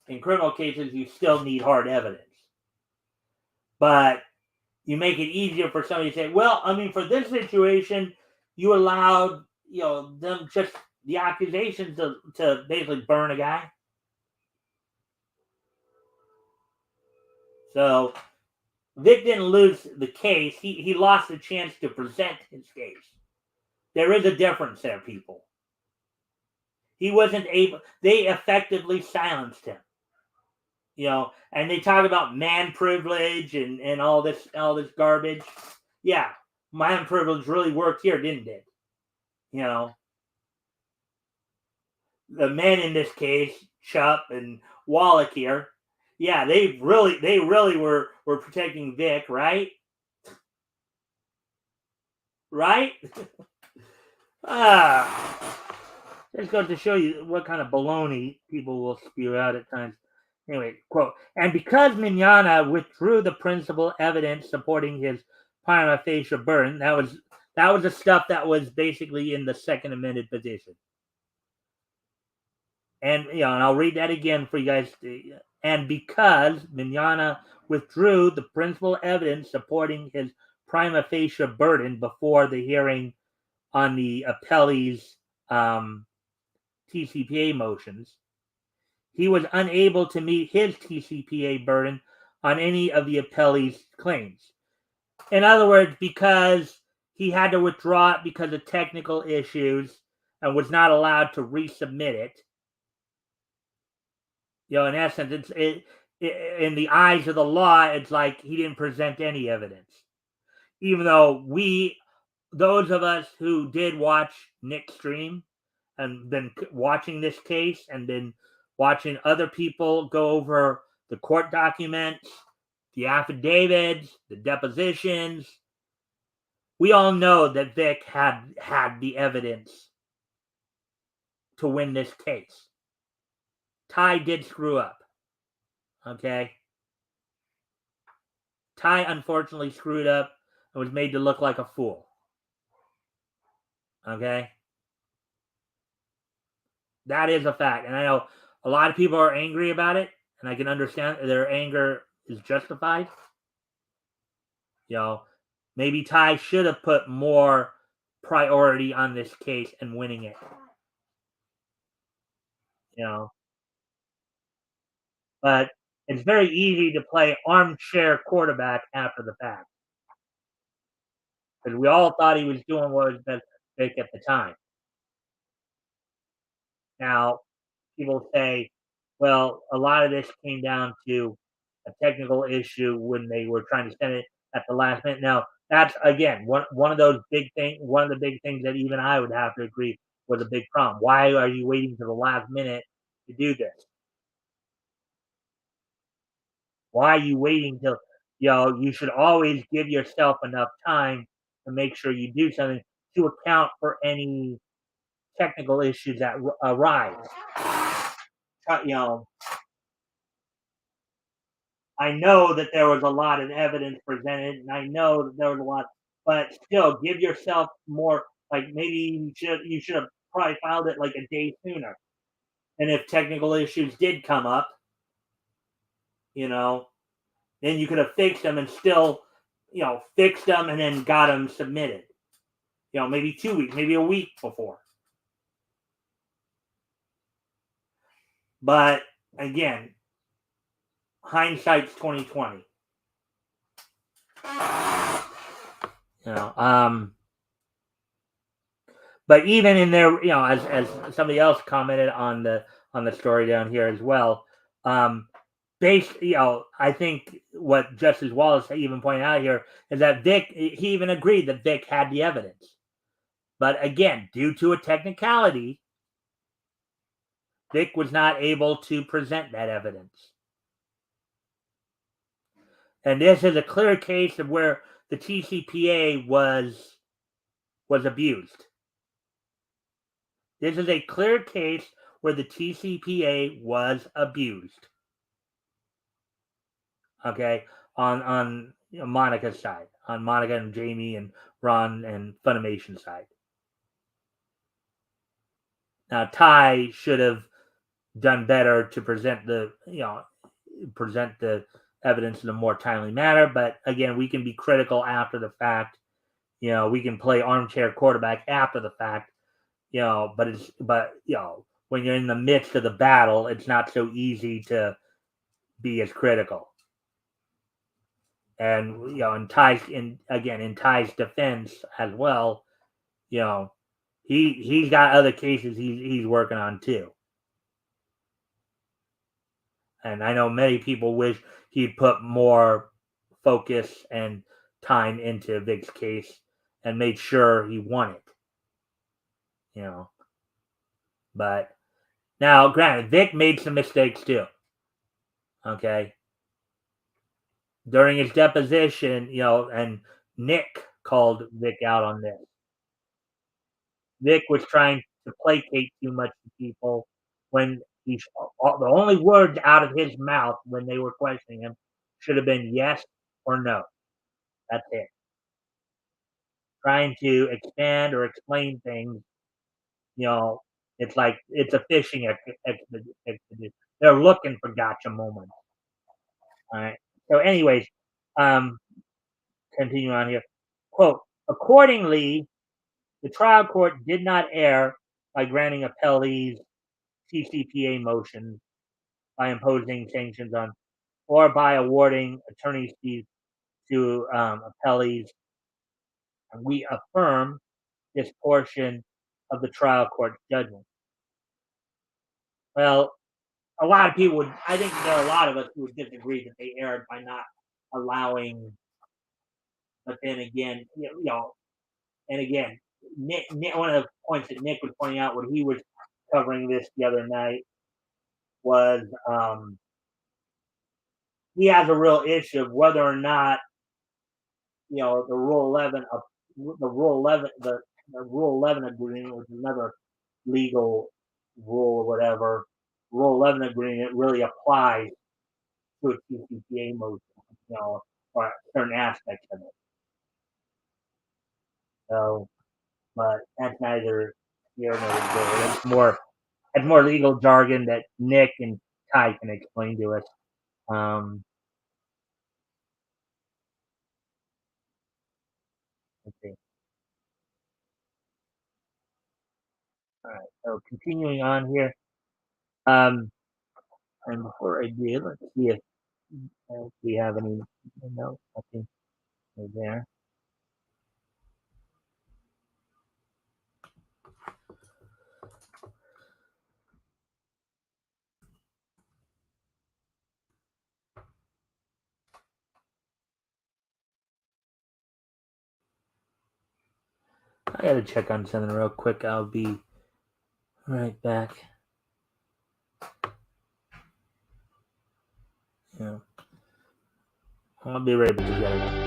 In criminal cases, you still need hard evidence. But you make it easier for somebody to say, well, I mean, for this situation, you allowed, them just the accusations to basically burn a guy. So Vic didn't lose the case. He lost the chance to present his case. There is a difference there, people. He wasn't able. They effectively silenced him. And they talk about man privilege and all this garbage. Yeah, man privilege really worked here, didn't it? The men in this case, Chup and Wallach here, yeah, they really were protecting Vic, right? Right? Just goes to show you what kind of baloney people will spew out at times. Anyway, quote, and because Mignana withdrew the principal evidence supporting his prima facie burden, that was the stuff that was basically in the second amended petition. And and I'll read that again for you guys. And because Mignana withdrew the principal evidence supporting his prima facie burden before the hearing on the appellee's TCPA motions, he was unable to meet his TCPA burden on any of the appellee's claims. In other words, because he had to withdraw it because of technical issues and was not allowed to resubmit it. In essence, in the eyes of the law, it's like he didn't present any evidence, even though those of us who did watch Nick's stream and been watching this case and been watching other people go over the court documents, the affidavits, the depositions, we all know that Vic had the evidence to win this case. Ty did screw up. Okay. Ty unfortunately screwed up and was made to look like a fool. Okay. That is a fact. And I know a lot of people are angry about it, and I can understand their anger is justified. Maybe Ty should have put more priority on this case and winning it. You know, but it's very easy to play armchair quarterback after the fact because we all thought he was doing what was best for Vic at the time. Now, people say, well, a lot of this came down to a technical issue when they were trying to send it at the last minute. Now, that's again one of those big things. One of the big things that even I would have to agree was a big problem. Why are you waiting to the last minute to do this? Why are you waiting till you should always give yourself enough time to make sure you do something to account for any technical issues that arise. You know, I know that there was a lot of evidence presented, and I know that there was a lot, but still, give yourself more. Like maybe you should have probably filed it like a day sooner. And if technical issues did come up, you know, then you could have fixed them and still, fixed them and then got them submitted. Maybe 2 weeks, maybe a week before. But again, hindsight's 2020. You know, but even in there, as somebody else commented on the story down here as well, based, I think what Justice Wallace even pointed out here is that Vic, he even agreed that Vic had the evidence, but again, due to a technicality, Vic was not able to present that evidence. And this is a clear case of where the TCPA was abused. This is a clear case where the TCPA was abused. Okay, on Monica's side, on Monica and Jamie and Ron and Funimation side. Now Ty should have done better to present the evidence in a more timely manner. But again, we can be critical after the fact. We can play armchair quarterback after the fact. But when you're in the midst of the battle, it's not so easy to be as critical. And in Ty's defense as well, he's got other cases he's working on too. And I know many people wish he'd put more focus and time into Vic's case and made sure he won it. But now, granted, Vic made some mistakes too. Okay. During his deposition, and Nick called Vic out on this. Vic was trying to placate too much to people when the only words out of his mouth when they were questioning him should have been yes or no. That's it. Trying to expand or explain things, you know, it's like it's a fishing expedition. They're looking for gotcha moments. All right. So, anyways, um, continue on here. Quote: Accordingly, the trial court did not err by granting appellees TCPA motions by imposing sanctions on. or by awarding attorney's fees to appellees. And we affirm this portion of the trial court's judgment. Well, a lot of people would, I think there are a lot of us who would disagree that they erred by not allowing, but then again, and again, Nick, one of the points that Nick was pointing out when he was covering this the other night was he has a real issue of whether or not the Rule 11 of the Rule 11 the Rule 11 agreement, which is another legal rule or whatever. Rule 11 agreement really applies to a TCPA motion, or certain aspects of it. So, but that's neither here nor there. It's more legal jargon that Nick and Ty can explain to us. Let's see. All right. So continuing on here. And before I do, let's see if we have any. No, nothing there. I gotta check on something real quick. I'll be right back. Yeah. I'll be right back.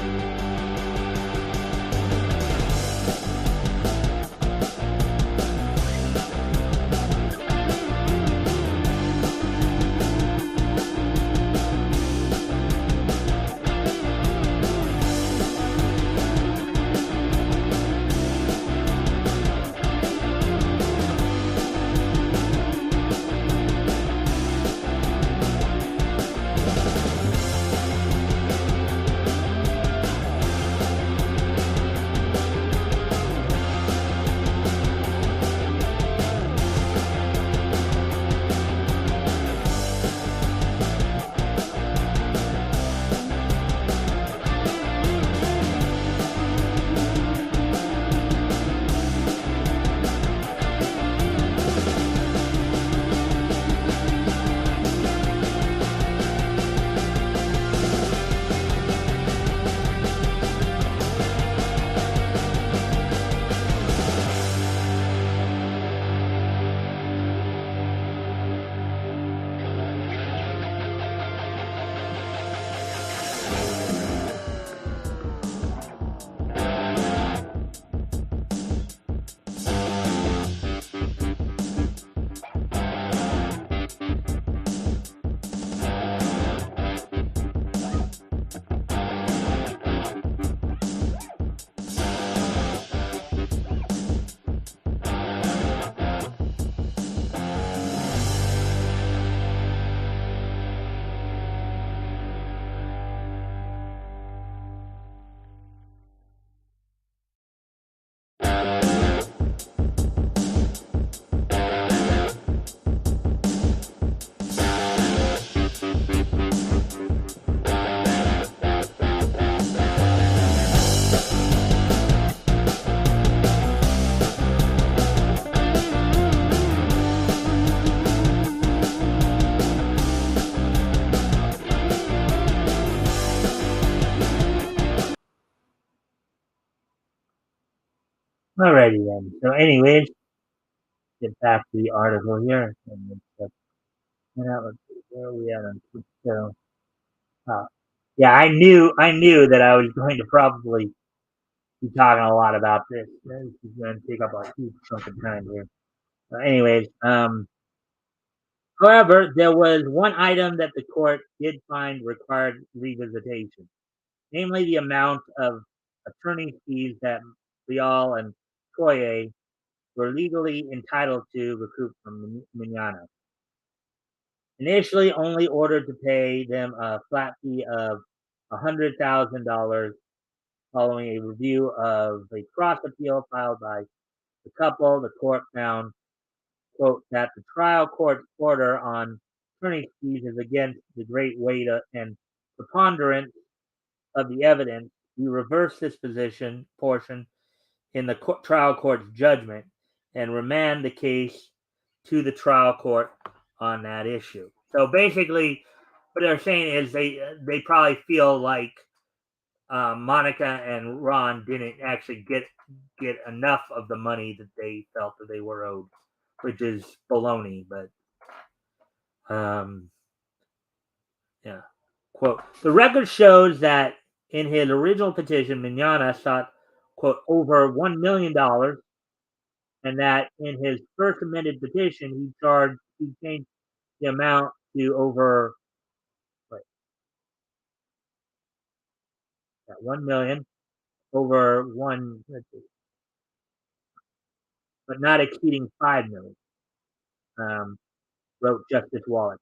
Alrighty then. So, anyways, get back to the article here. And let's see, where are we at on so, yeah, I knew that I was going to probably be talking a lot about this. This is going to take up a huge chunk of time here. Anyways, however, there was one item that the court did find required revisitation, namely the amount of attorney fees that Rial and Toye were legally entitled to recoup from Mignano. Initially only ordered to pay them a flat fee of $100,000 following a review of a cross appeal filed by the couple. The court found, quote, that the trial court's order on attorney's fees is against the great weight and preponderance of the evidence. We reverse this portion in the trial court's judgment and remand the case to the trial court on that issue. So basically, what they're saying is they probably feel like Monica and Ron didn't actually get enough of the money that they felt that they were owed, which is baloney. But yeah. Quote, the record shows that in his original petition, Mignana sought, quote, over $1 million, and that in his first amended petition, he changed the amount to over, wait, 1 million, over one, but not exceeding 5 million, wrote Justice Wallace.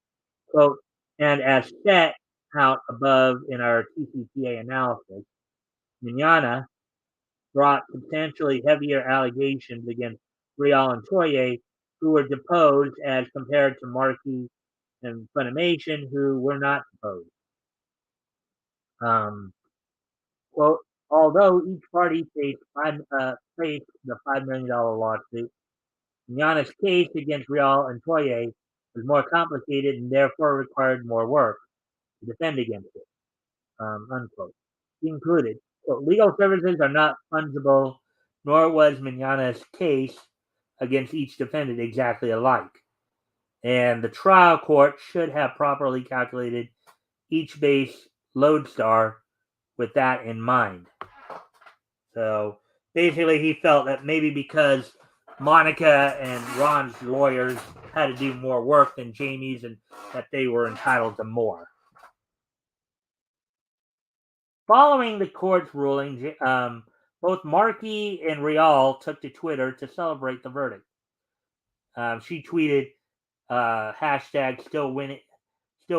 Quote, and as set out above in our TCPA analysis, Mignana brought substantially heavier allegations against Rial and Toye, who were deposed as compared to Markey and Funimation, who were not deposed. Quote, although each party faced the $5 million lawsuit, Mignana's case against Rial and Toye was more complicated and therefore required more work to defend against it. Unquote. He included, quote, legal services are not fungible, nor was Mignana's case against each defendant exactly alike. And the trial court should have properly calculated each base lodestar with that in mind. So basically, he felt that maybe because Monica and Ron's lawyers had to do more work than Jamie's and that they were entitled to more. Following the court's ruling, both Markey and Rial took to Twitter to celebrate the verdict. She tweeted, hashtag still winning. They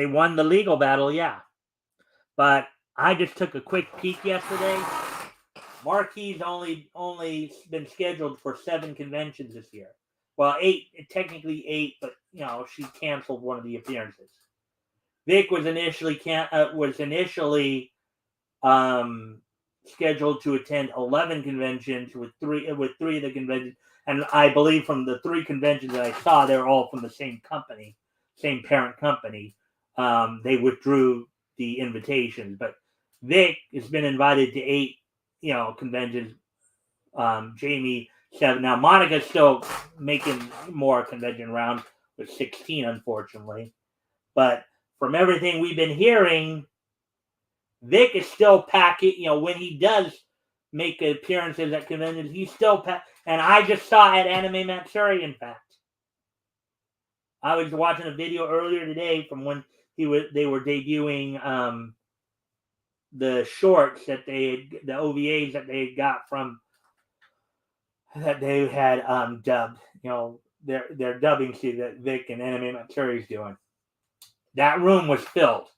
won the legal battle, yeah. But I just took a quick peek yesterday. Markey's only been scheduled for 7 conventions this year. Well, 8, technically 8, but she canceled one of the appearances. Vic was initially scheduled to attend 11 conventions with three of the conventions, and I believe from the 3 conventions that I saw, they're all from the same company, same parent company. They withdrew the invitations, but Vic has been invited to 8, conventions. Jamie 7. Now Monica's still making more convention rounds with 16, unfortunately, but from everything we've been hearing, Vic is still packing. When he does make appearances at conventions, he's still and I just saw at Anime Matsuri, in fact. I was watching a video earlier today from when they were debuting the shorts the OVAs that they got from that they had dubbed. Their dubbing suit that Vic and Anime Matsuri is doing. That room was filled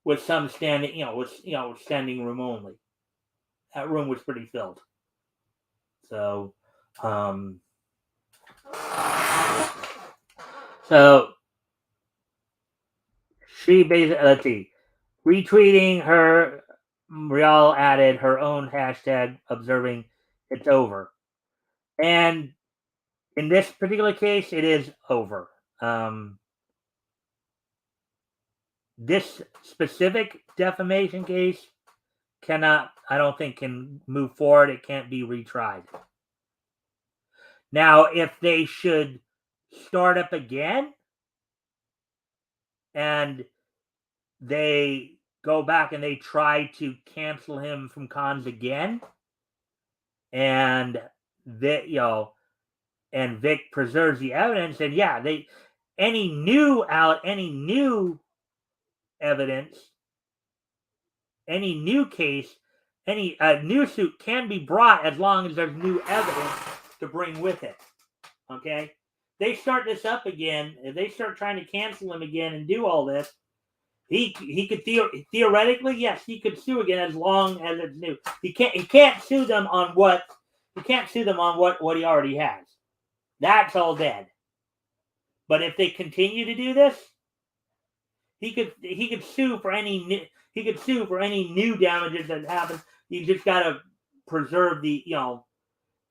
with some standing, standing room only. That room was pretty filled. So, she basically, let's see, retweeting her, Rial added her own hashtag observing it's over. And in this particular case, it is over. This specific defamation case I don't think can move forward. It can't be retried. Now, if they should start up again and they go back and they try to cancel him from cons again, and Vic preserves the evidence, and any new evidence, any new case, any new suit can be brought as long as there's new evidence to bring with it. Okay? They start this up again, if they start trying to cancel him again and do all this, he could theoretically, yes, he could sue again as long as it's new. He can't sue them on what he already has. That's all dead. But if they continue to do this, he could sue for any new damages that happen. You just gotta preserve the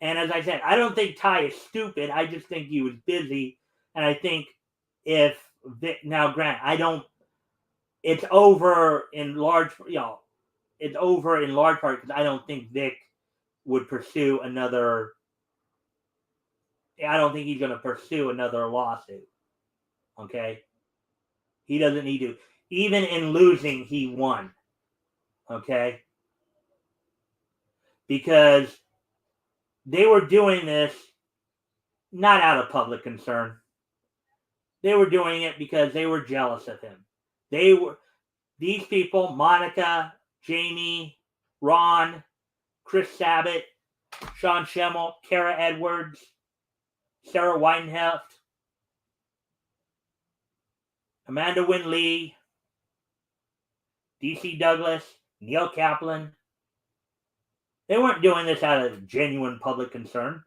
And as I said, I don't think Ty is stupid. I just think he was busy, and I think if Vic, now, Grant, I don't. It's over in large, it's over in large part because I don't think Vic would pursue another. I don't think he's going to pursue another lawsuit. Okay, he doesn't need to. Even in losing, he won. Okay, because they were doing this not out of public concern. They were doing it because they were jealous of him. These people, Monica, Jamie, Ron, Chris Sabat, Sean Schemmel, Kara Edwards, Sarah Weidenheft, Amanda Wynn Lee, DC Douglas, Neil Kaplan. They weren't doing this out of genuine public concern.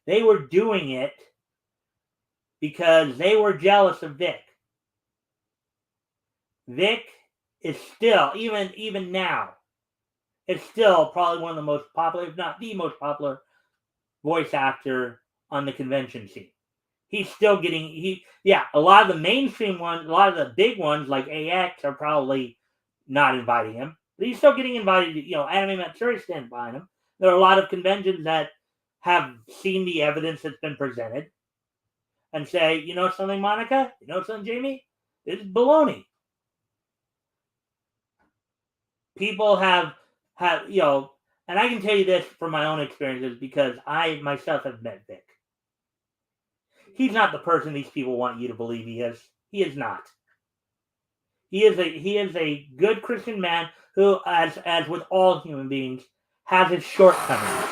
They were doing it because they were jealous of Vic. Vic is still, even now, it's still probably one of the most popular, if not the most popular, voice actor on the convention scene. He's still getting, a lot of the mainstream ones, a lot of the big ones like AX are probably not inviting him. But he's still getting invited to, Anime Matsuri stand behind him. There are a lot of conventions that have seen the evidence that's been presented and say, you know something, Monica? You know something, Jamie? This is baloney. People have, and I can tell you this from my own experiences because I myself have met Vic. He's not the person these people want you to believe he is. He is not. He is a good Christian man who, as with all human beings, has his shortcomings.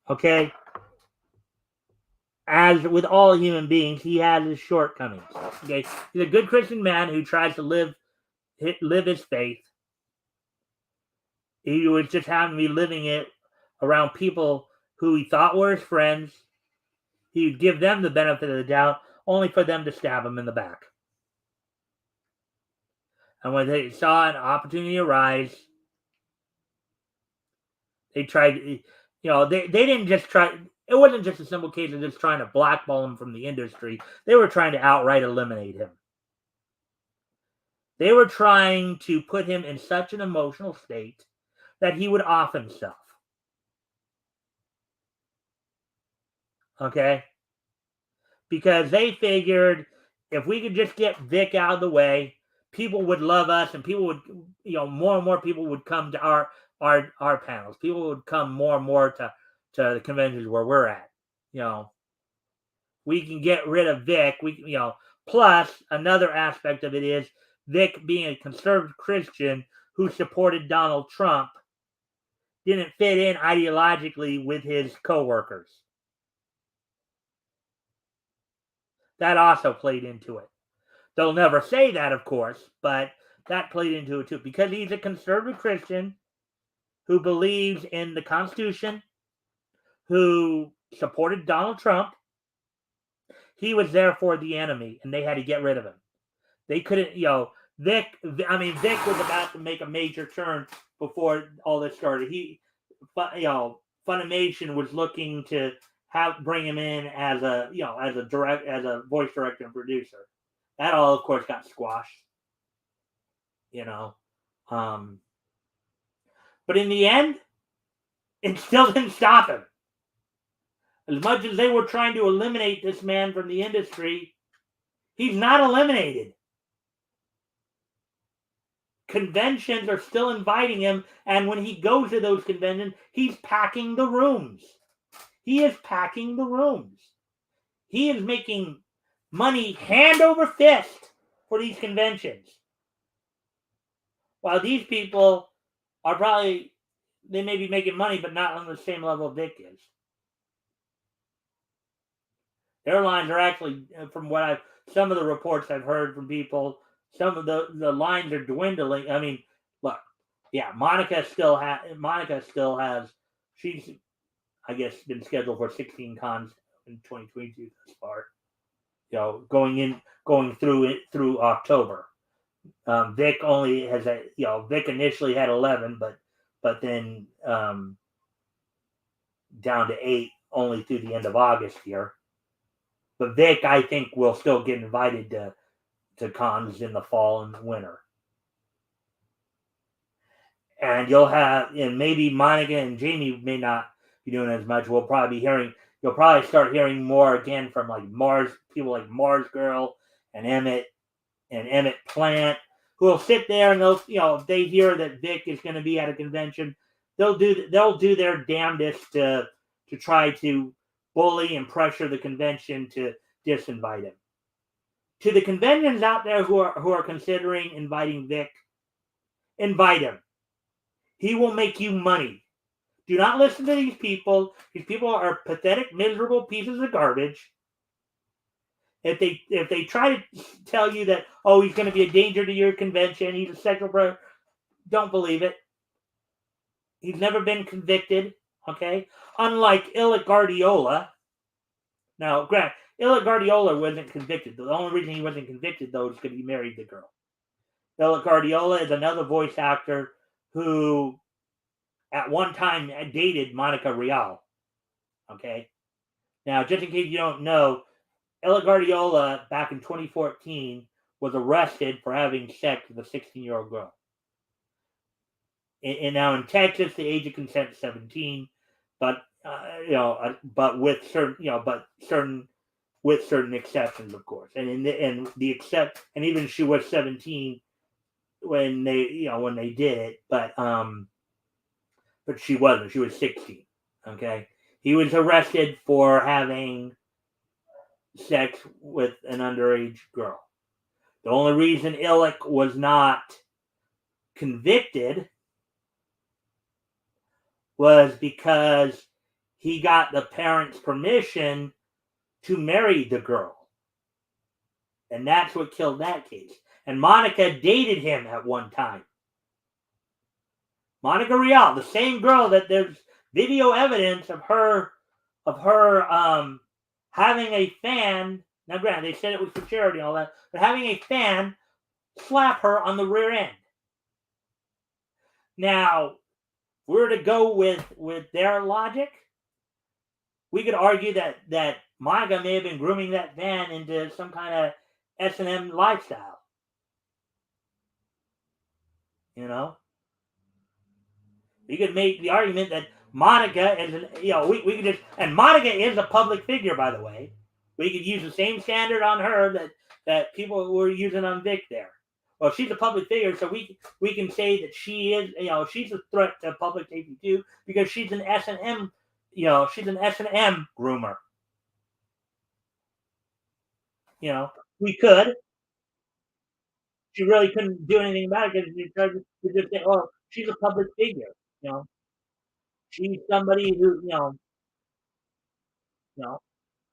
Okay? As with all human beings, he has his shortcomings. Okay? He's a good Christian man who tries to live his faith. He was just happened to be living it around people who he thought were his friends. He would give them the benefit of the doubt, only for them to stab him in the back. And when they saw an opportunity arise, they tried, they didn't just try, it wasn't just a simple case of just trying to blackball him from the industry. They were trying to outright eliminate him. They were trying to put him in such an emotional state that he would off himself. Okay? Because they figured if we could just get Vic out of the way, people would love us, and people would, more and more people would come to our panels. People would come more and more to the conventions where we're at. We can get rid of Vic. Plus another aspect of it is Vic being a conservative Christian who supported Donald Trump didn't fit in ideologically with his coworkers. That also played into it. They'll never say that, of course, but that played into it too. Because he's a conservative Christian who believes in the Constitution, who supported Donald Trump, he was therefore the enemy, and they had to get rid of him. They couldn't, Vic was about to make a major turn before all this started. Funimation was looking to bring him in as a voice director and producer. That all, of course, got squashed. But in the end, it still didn't stop him. As much as they were trying to eliminate this man from the industry, he's not eliminated. Conventions are still inviting him, and when he goes to those conventions, he's packing the rooms. He is packing the rooms. He is making money hand over fist for these conventions. While these people are probably, they may be making money, but not on the same level Vic is. Their lines are actually, from some of the reports I've heard from people, some of the lines are dwindling. I mean, look, yeah, Monica still has, I guess, been scheduled for 16 cons in 2022 thus far. Going through October. Vic only has Vic initially had 11, but then down to 8 only through the end of August here. But Vic, I think, will still get invited to cons in the fall and winter. And and maybe Monica and Jamie may not be doing as much. You'll probably start hearing more again from like people like Mars Girl and Emmett Plant, who will sit there and if they hear that Vic is going to be at a convention, they'll do their damnedest to try to bully and pressure the convention to disinvite him. To the conventions out there who are considering inviting Vic, invite him. He will make you money. Do not listen to these people. These people are pathetic, miserable pieces of garbage. If they try to tell you that, oh, he's going to be a danger to your convention, he's a sexual predator, don't believe it. He's never been convicted, okay? Unlike Illa Guardiola. Now, granted, Illa Guardiola wasn't convicted. The only reason he wasn't convicted, though, is because he married the girl. Illa Guardiola is another voice actor who, at one time, dated Monica Rial, okay? Now, just in case you don't know, Ella Guardiola, back in 2014, was arrested for having sex with a 16-year-old girl. And now in Texas, the age of consent is 17, but with certain exceptions, of course. And even she was 17 when they did it, but she wasn't. She was 16. Okay, he was arrested for having sex with an underage girl. The only reason Illick was not convicted was because he got the parents' permission to marry the girl. And that's what killed that case. And Monica dated him at one time. Monica Rial, the same girl that there's video evidence of her having a fan. Now, granted, they said it was for charity and all that, but having a fan slap her on the rear end. Now, if we were to go with their logic, we could argue that Monica may have been grooming that fan into some kind of S&M lifestyle. We could make the argument that Monica is we could just, and Monica is a public figure, by the way. We could use the same standard on her that people were using on Vic there. Well, she's a public figure, so we can say that she is, she's a threat to public safety too, because she's an S&M, she's an S&M groomer. We could. She really couldn't do anything about it because you tried to just say, oh, she's a public figure. She's somebody who,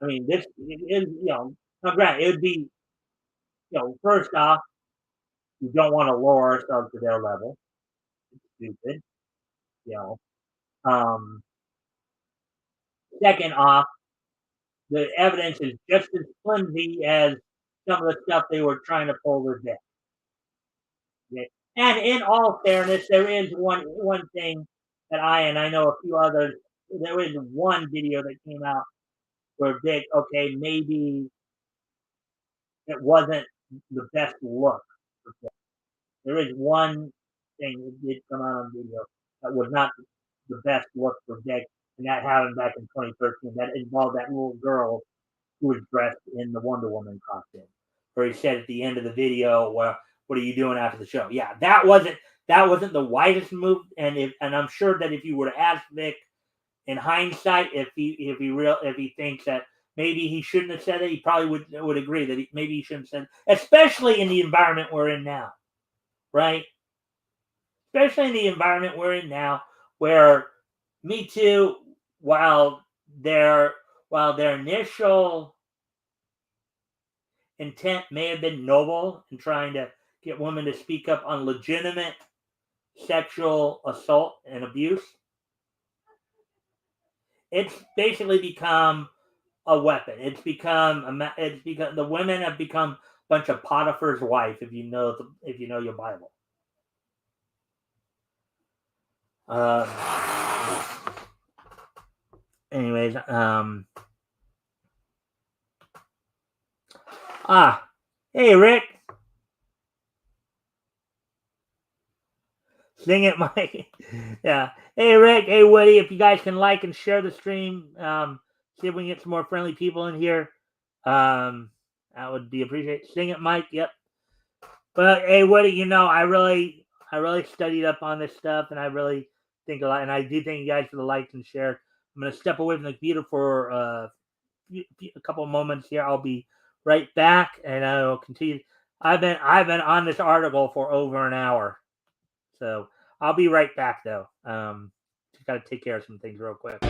I mean, this is, now granted, it would be, first off, you don't want to lower ourselves to their level. It's stupid, Second off, the evidence is just as flimsy as some of the stuff they were trying to pull with Vic. Okay? And in all fairness, there is one thing that I know a few others. There is one video that came out where Vic, okay, maybe it wasn't the best look. There is one thing that did come out on video that was not the best look for Vic, and that happened back in 2013. That involved that little girl who was dressed in the Wonder Woman costume, where he said at the end of the video, "Well, what are you doing after the show?" Yeah, that wasn't the wisest move, and I'm sure that if you were to ask Vic in hindsight, if he thinks that maybe he shouldn't have said it, he probably would agree that maybe he shouldn't have said it, especially in the environment we're in now, right? Especially in the environment we're in now, where Me Too, while their initial intent may have been noble in trying to get women to speak up on legitimate sexual assault and abuse, it's basically become a weapon. It's become the women have become a bunch of Potiphar's wife. If you know your Bible. Uh, anyways, hey Rick, sing it, Mike. Yeah. Hey Rick, hey Woody, if you guys can like and share the stream, see if we can get some more friendly people in here. That would be appreciated. Sing it, Mike. Yep. But hey, Woody, I really studied up on this stuff, and I really think a lot. And I do thank you guys for the likes and share. I'm gonna step away from the computer for a couple of moments here. I'll be right back, and I will continue. I've been on this article for over an hour, so I'll be right back though. Just got to take care of some things real quick.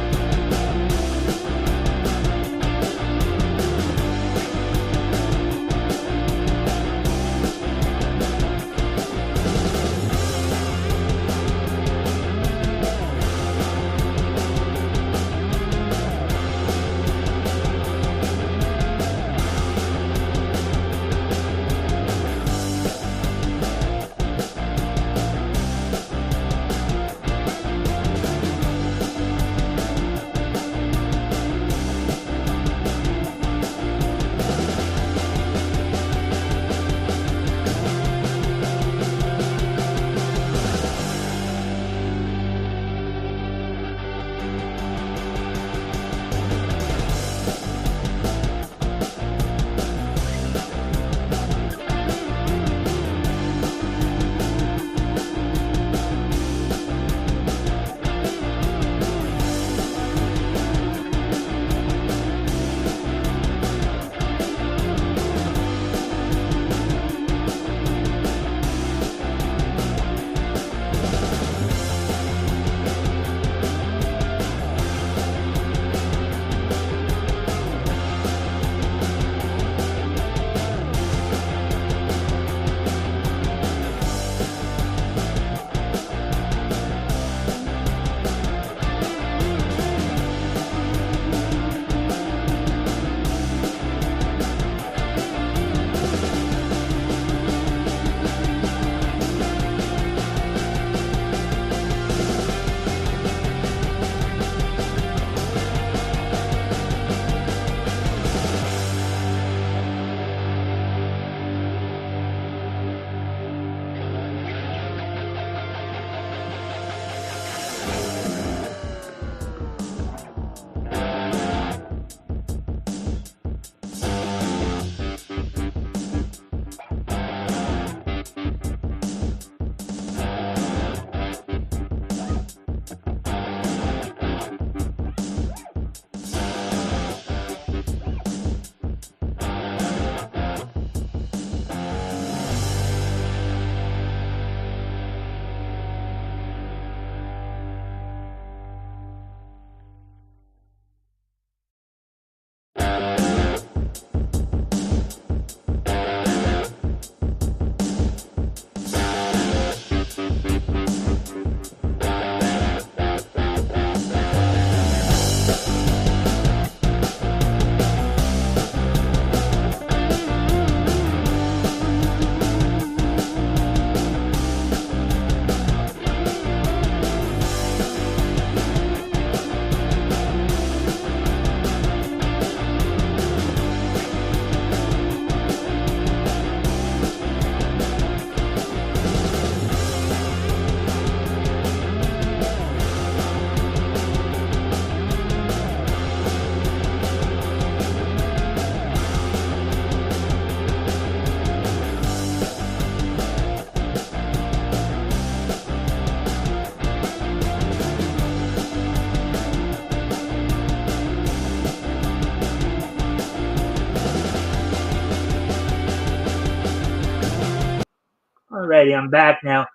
Alrighty, I'm back now.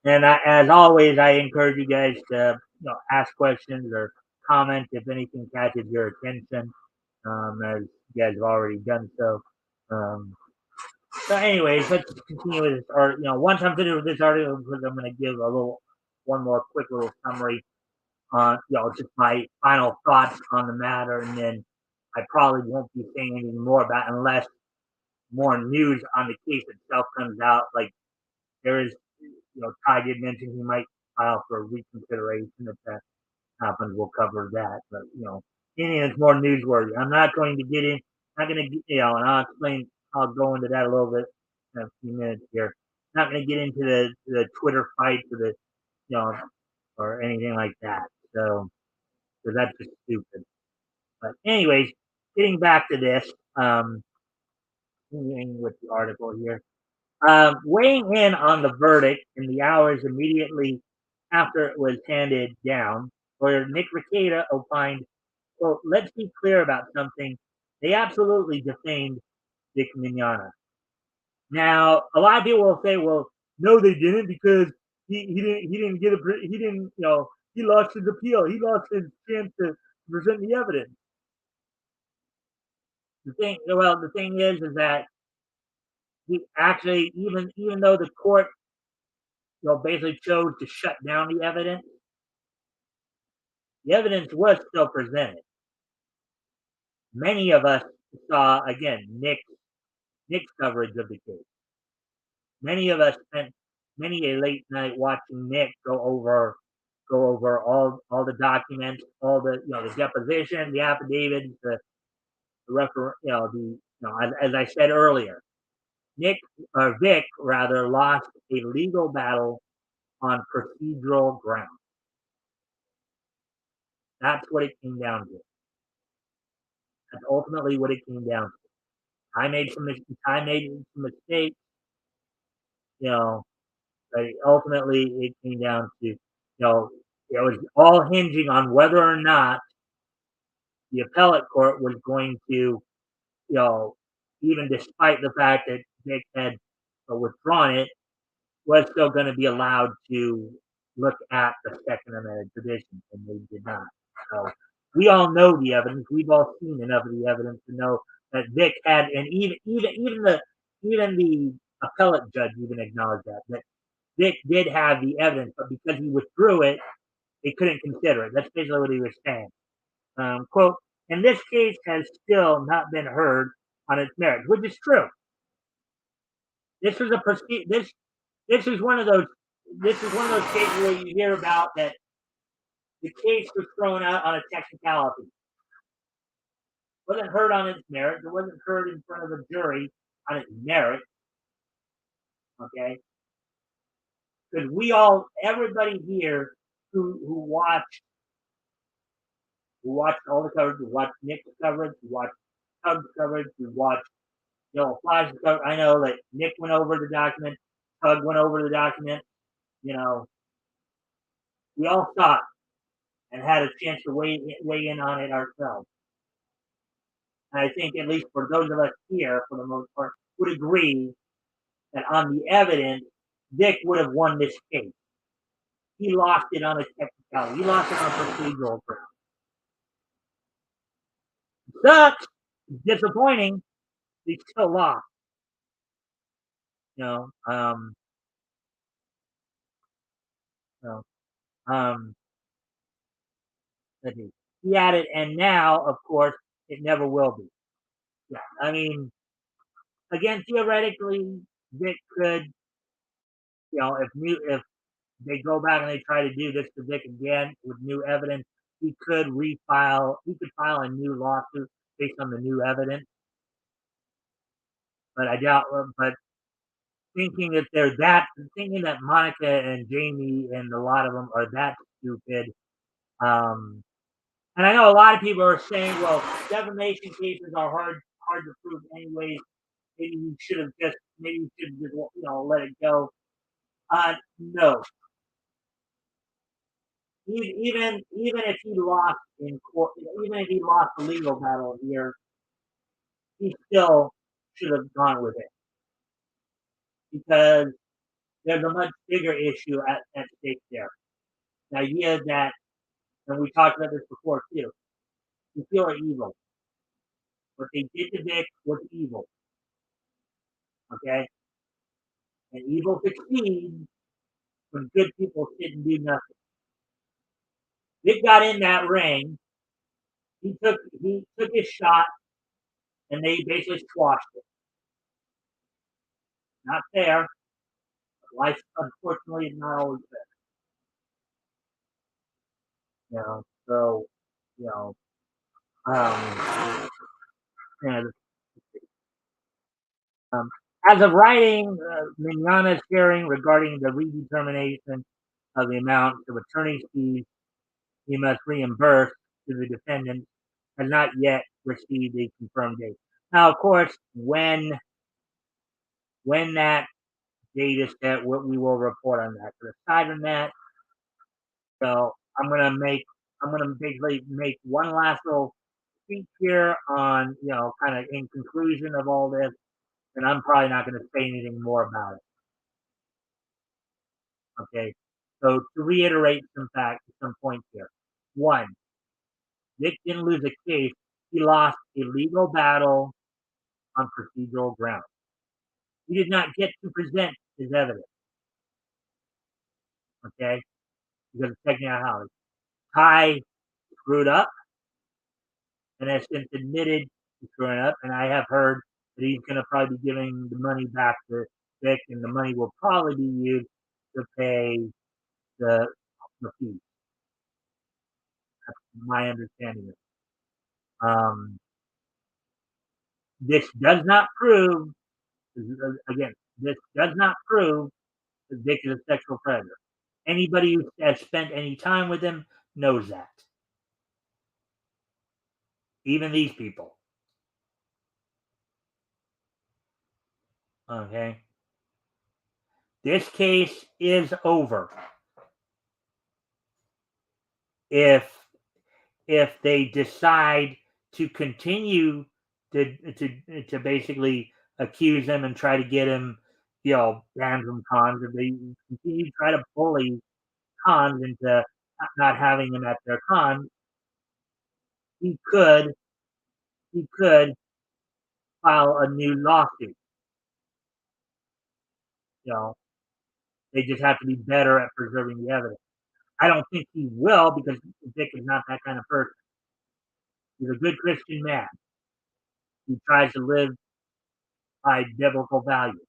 And as always, I encourage you guys to ask questions or comment if anything catches your attention, as you guys have already done so. So, anyways, let's continue with this article. Once I'm finished with this article, I'm going to give one more quick little summary. just my final thoughts on the matter, and then I probably won't be saying anything more about it unless more news on the case itself comes out. Like there is, Ty did mention he might file for reconsideration. If that happens, we'll cover that. But anything that's more newsworthy, I'm not going to get in. Not going to, and I'll explain. I'll go into that a little bit in a few minutes here. Not going to get into the Twitter fight or the, you know, or anything like that. So, because that's just stupid. But anyways, getting back to this, continuing with the article here. Weighing in on the verdict in the hours immediately after it was handed down, lawyer Nick Rekieta opined, quote, let's be clear about something. They absolutely defamed Dick Mignogna. Now, a lot of people will say, well, no, they didn't because he didn't get he didn't, he lost his appeal. He lost his chance to present the evidence. The thing is that he actually, even though the court, basically chose to shut down the evidence was still presented. Many of us saw again Nick's coverage of the case. Many of us spent many a late night watching Nick go over all the documents, all the deposition, the affidavits, the refer, as I said earlier, Vic rather lost a legal battle on procedural grounds. That's what it came down to. That's ultimately what it came down to. I made some mistakes, you know, but ultimately it came down to, it was all hinging on whether or not the appellate court was going to, even despite the fact that Dick had withdrawn it, was still going to be allowed to look at the Second Amendment petition, and they did not. So we all know the evidence. We've all seen enough of the evidence to know that Vic had, and even the appellate judge even acknowledged that Vic did have the evidence, but because he withdrew it, they couldn't consider it. That's basically what he was saying. Quote, and this case has still not been heard on its merits, which is true. This was a this is one of those cases where you hear about that the case was thrown out on a technicality. It wasn't heard on its merit. It wasn't heard in front of a jury on its merit. Okay, because everybody here who watched all the coverage, who watched Nick's coverage, who watched Tug's coverage, who watched Flash's coverage. I know that Nick went over the document, Tug went over the document. You know, we all saw it and had a chance to weigh in on it ourselves. And I think, at least for those of us here, for the most part, would agree that on the evidence, Dick would have won this case. He lost it on a technicality. He lost it on procedural grounds. Sucks. Disappointing. He still lost. You know, you know, um, he had it, and now, of course, it never will be. Yeah, I mean, again, theoretically, Dick could, if they go back and they try to do this to Vic again with new evidence, he could refile. He could file a new lawsuit based on the new evidence. But I doubt. But thinking that Monica and Jamie and a lot of them are that stupid. And I know a lot of people are saying, well, defamation cases are hard to prove anyways. Maybe you should have just let it go. No, even if he lost in court, even if he lost the legal battle here, he still should have gone with it because there's a much bigger issue at stake there. The idea that, and we talked about this before too, people are evil. What they did to Vic was evil. Okay? And evil succeeds when good people sit and do nothing. Vic got in that ring. He took his shot, and they basically squashed it. Not fair. Life, unfortunately, is not always fair. So you know, um, and, um, as of writing, Mignana's hearing regarding the redetermination of the amount of attorney's fees he must reimburse to the defendant has not yet received a confirmed date. Now, of course, when that date is set, we will report on that. But aside from that, so I'm gonna basically make one last little speech here on kind of in conclusion of all this, and I'm probably not going to say anything more about it. Okay, so to reiterate some points here. One, Nick didn't lose a case; he lost a legal battle on procedural grounds. He did not get to present his evidence. Okay, because of technicality. Ty screwed up and has since admitted to screwing up, and I have heard that he's going to probably be giving the money back to Vic, and the money will probably be used to pay the fees. That's my understanding of it. This does not prove, again, this does not prove that Vic is a sexual predator. Anybody who has spent any time with him knows that. Even these people. Okay. This case is over. If they decide to continue to basically accuse him and try to get him, banned from cons, if they continue to try to bully cons into not having him at their con, he could file a new lawsuit. You know, they just have to be better at preserving the evidence. I don't think he will because Dick is not that kind of person. He's a good Christian man. He tries to live by biblical values.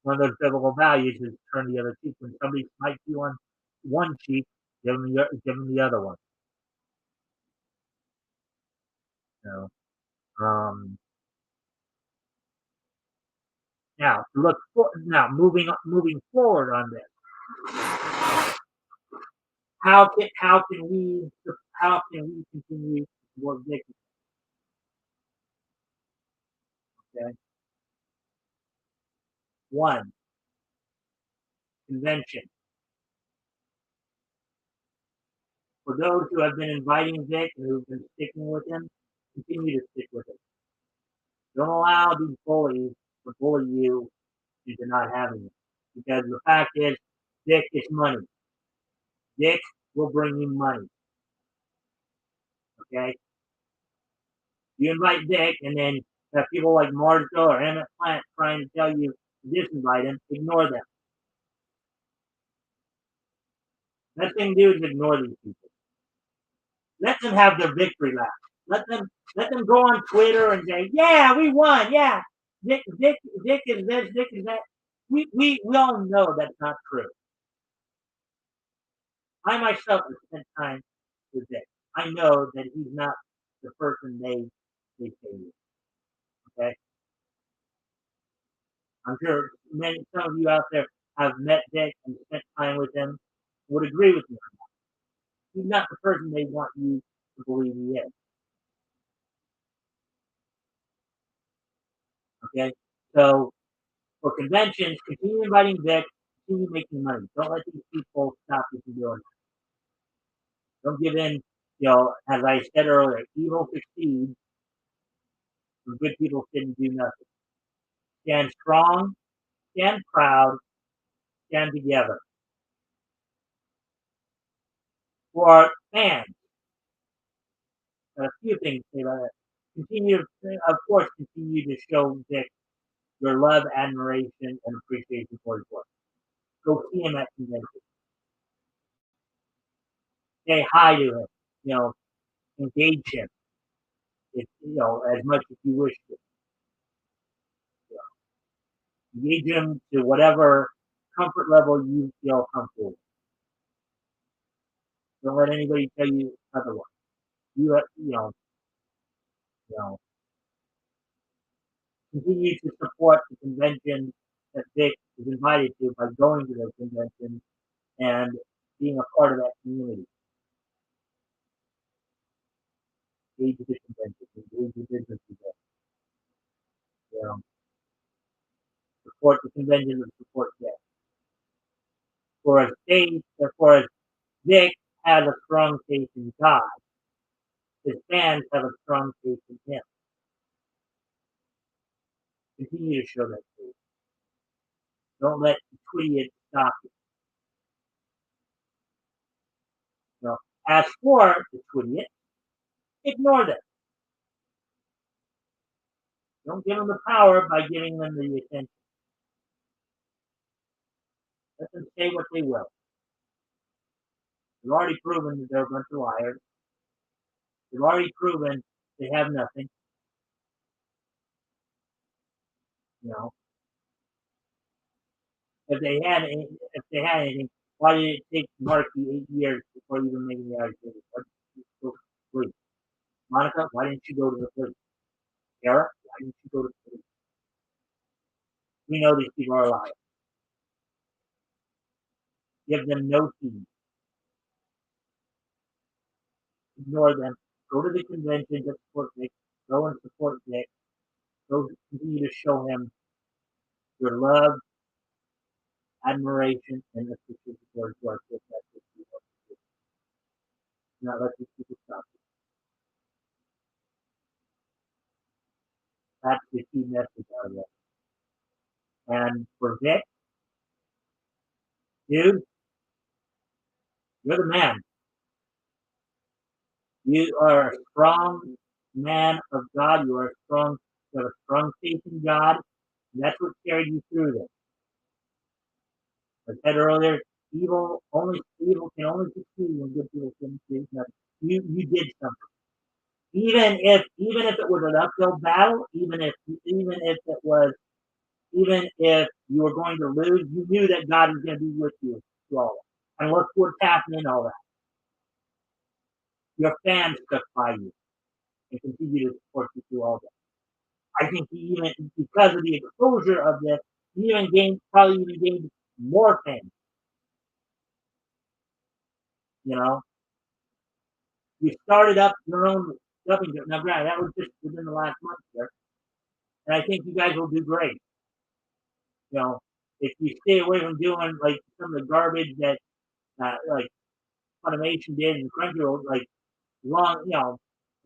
One of those biblical values is turn the other cheek. When somebody smites you on one cheek, give them the other one. You know? Now moving forward on this, how can we continue to work victims? Okay, one, convention. For those who have been inviting Vic and who've been sticking with him, continue to stick with him. Don't allow these bullies to bully you into not having it. Because the fact is, Dick is money. Dick will bring you money. Okay? You invite Dick, and then have people like Marjo or Emmett Plant trying to tell you to disinvite him, ignore them. Best thing to do is ignore these people. Let them have their victory lap. Let them go on Twitter and say, "Yeah, we won. Yeah, Dick is this, Dick is that." We all know that's not true. I myself have spent time with Dick. I know that he's not the person they say he is. Okay, I'm sure some of you out there have met Dick and spent time with him would agree with me. He's not the person they want you to believe he is. Okay, so for conventions, continue inviting Vic, continue making money. Don't let these people stop you from doing it. Don't give in. As I said earlier, evil succeeds when good people sit and do nothing. Stand strong, stand proud, stand together. For fans, a few things to say about that. Continue to show Vic your love, admiration, and appreciation for his work. Go see him at conventions. say hi to him, you know, engage him, if, as much as you wish to. You engage him to whatever comfort level you feel comfortable with. Don't let anybody tell you otherwise. You know, continue to support the convention that Vic is invited to by going to those conventions and being a part of that community. Engage with the convention, engage with businesses there. You know, support the convention and support Vic. For as Vic has a strong faith in God, his fans have a strong faith in him. Continue to show that faith. Don't let the Twitty stop you. You know, as for the Twitty, ignore them. Don't give them the power by giving them the attention. Let them say what they will. They've already proven that they're a bunch of liars. They've already proven they have nothing. You know, if they had anything, why did it take Marky 8 years before even making the argument? Why didn't you go to the police? Monica, why didn't you go to the police? Sarah, why didn't you go to the police? We know these people are liars. Give them no heed. Ignore them. Go to the convention to support Nick. Go and support Nick. Go continue to show him your love, admiration, and appreciation towards our people. Not let these people stop you. That's the key message out of it. And for Vic, dude, you're the man. You are a strong man of God. You have a strong faith in God. And that's what carried you through this. As I said earlier, evil can only succeed when good people can succeed. You did something. Even if it was an uphill battle, even if you were going to lose, you knew that God was going to be with you through all that. And look what's happening in all that. Your fans stuck by you and continue to support you through all that. I think he even, because of the exposure of this, he probably even gained more fans. You know, you started up your own jumping. Now, granted, that was just within the last month there, and I think you guys will do great. You know, if you stay away from doing like some of the garbage that like Funimation did and Crunchyroll, like I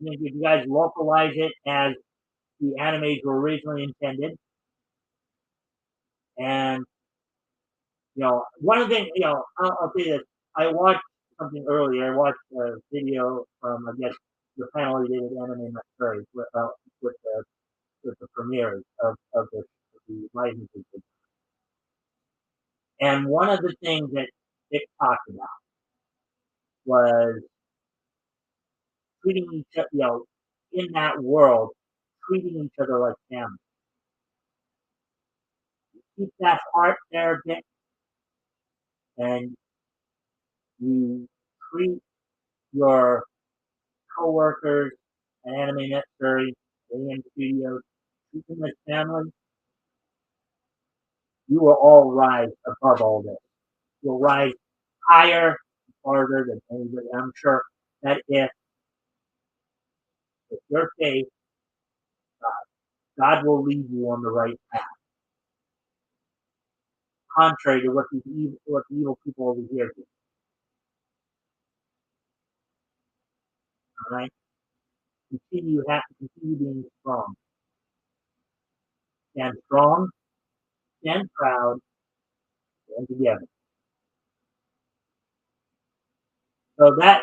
think if you guys localize it as the animes were originally intended, and one of the things, I'll say this. I watched something earlier. I watched a video from, I guess, the panel they did with Anime Stories with the premieres of the licensing. And one of the things that it talked about was treating each other, in that world, treating each other like family. Keep that heart there a bit, and you treat your coworkers at Anime Net Story, AM Studios, treat them as family. You will all rise above all this. You'll rise higher and farther than anybody. I'm sure that if your faith, God will lead you on the right path. Contrary to what the evil people over here do. All right? You have to continue being strong. Stand strong, stand proud, stand together. So that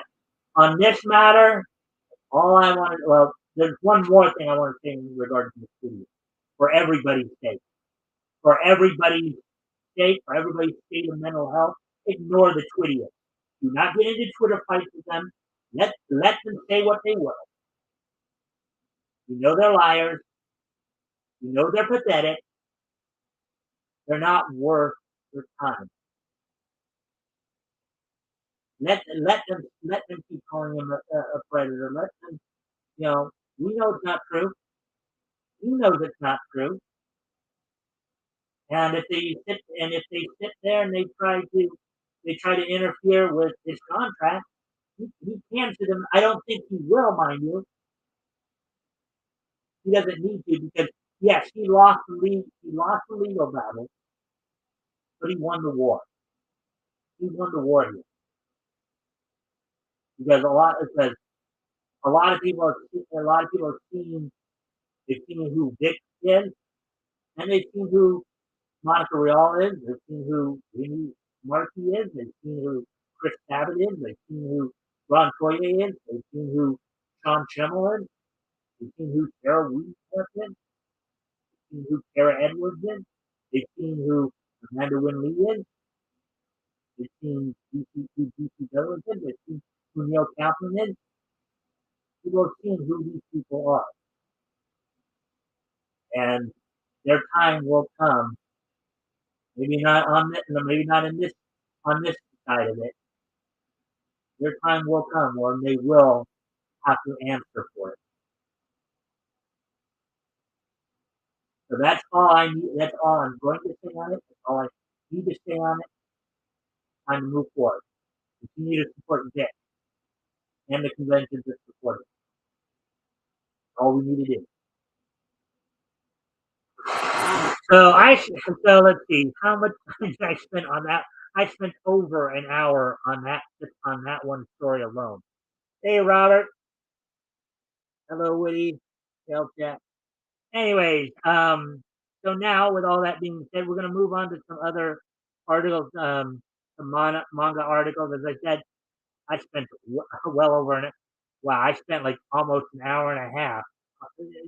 on this matter, there's one more thing I want to say in regard to the studio. For everybody's sake. For everybody's sake, for everybody's state of mental health, ignore the Twitty. Do not get into Twitter fights with them. Let them say what they will. You know they're liars. You know they're pathetic. They're not worth your time. Let them keep calling him a predator. Let them, we know it's not true. He knows it's not true. And if they sit there and they try to interfere with his contract, he can sue them. I don't think he will, mind you. He doesn't need to because yes, he lost the legal battle, but he won the war. He won the war here because a lot of people have seen who Vic is, and they've seen who Monica Rial is. They've seen who Jimmy Markey is. They've seen who Chris Sabat is. They've seen who Ron Toye is. They've seen who Sean Schemmel is. They've seen who Sarah Weedworth is. They've seen who Kara Edwards is. They've seen who Amanda Wynn Lee is. They've seen DC Dolan is. They've seen who Neil Kaplan is. People have seen who these people are. And their time will come. Maybe not in this on this side of it. Their time will come when they will have to answer for it. So that's all I need. That's all I'm going to say on it. That's all I need to say on it. Time to move forward. Continue to support Vic and the conventions that support it. All we need to do. So let's see. How much time did I spend on that? I spent over an hour on that just on that one story alone. Hey Robert. Hello Woody. Hello Jack. Anyways, so now with all that being said, we're gonna move on to some other articles, some manga articles. As I said, I spent well over an wow, I spent like almost an hour and a half,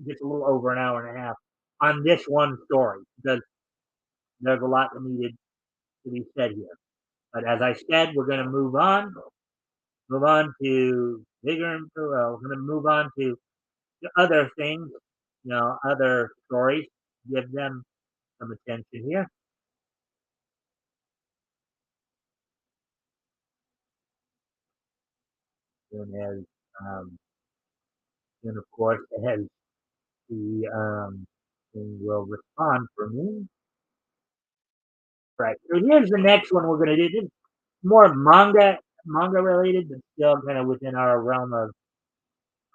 just a little over an hour and a half on this one story because there's a lot that needed to be said here. But as I said, we're going to move on to bigger and well, we're going to move on to other things, other stories, give them some attention here. And as, um, and of course, as the thing will respond for me. Right. So here's the next one we're going to do. This is more manga related, but still kind of within our realm of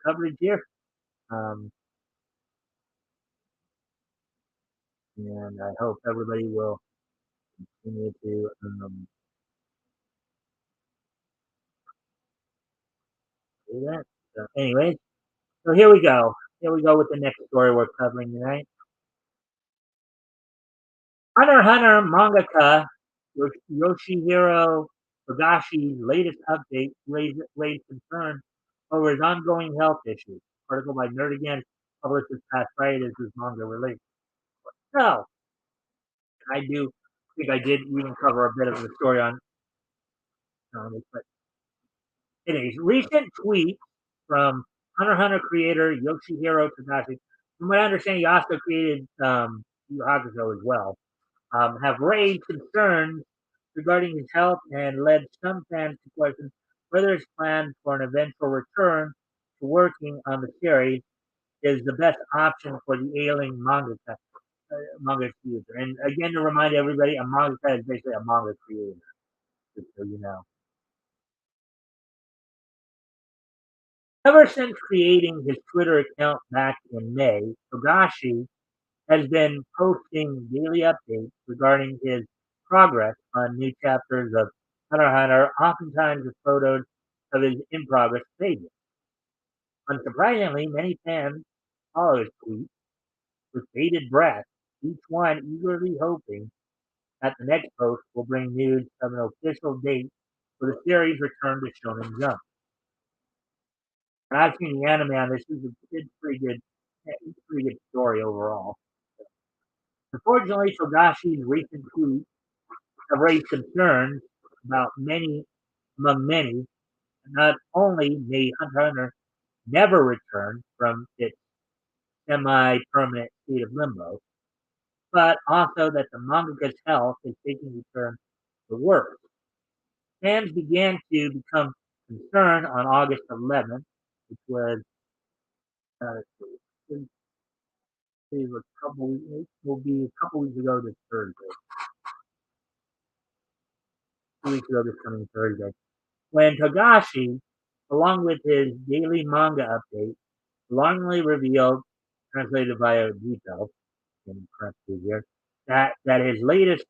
coverage here. Um, and I hope everybody will continue to do that. So, anyways, so here we go. Here we go with the next story we're covering tonight. Hunter x Hunter mangaka Yoshihiro Togashi's latest update raised concern over his ongoing health issues. Article by Nerd Again, published this past Friday, as his manga release. So, I do think I did even cover a bit of the story on this, but anyways, recent tweets from Hunter x Hunter creator Yoshihiro Togashi, from what I understand, he also created Yu Hakusho as well, have raised concerns regarding his health and led some fans to question whether his plan for an eventual return to working on the series is the best option for the ailing manga creator. And again, to remind everybody, a mangaka is basically a manga creator, just so you know. Ever since creating his Twitter account back in May, Togashi has been posting daily updates regarding his progress on new chapters of Hunter x Hunter, oftentimes with photos of his in-progress pages. Unsurprisingly, many fans follow his tweets with bated breath, each one eagerly hoping that the next post will bring news of an official date for the series' return to Shonen Jump. And I've seen the anime on this. It's pretty good story overall. Unfortunately, Togashi's recent tweets have raised concerns about many among many. Not only may Hunter x Hunter never return from its semi-permanent state of limbo, but also that the mangaka's health is taking a turn for worse. Fans began to become concerned on August 11th, which was uh, will be a couple weeks ago this Thursday. 2 weeks ago this coming Thursday, when Togashi, along with his daily manga update, alarmingly revealed, translated via detail in parentheses here, that his latest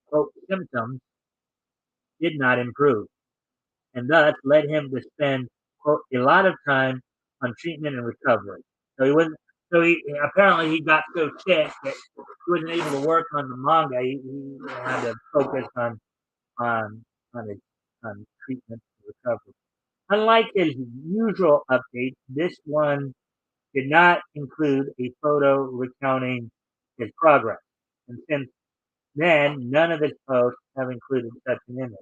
quote symptoms did not improve, and thus led him to spend quote a lot of time on treatment and recovery. So he wasn't. So he apparently he got so sick that he wasn't able to work on the manga. He had to focus on on his on treatment and recovery. Unlike his usual updates, this one did not include a photo recounting his progress, and since then, none of his posts have included such an image.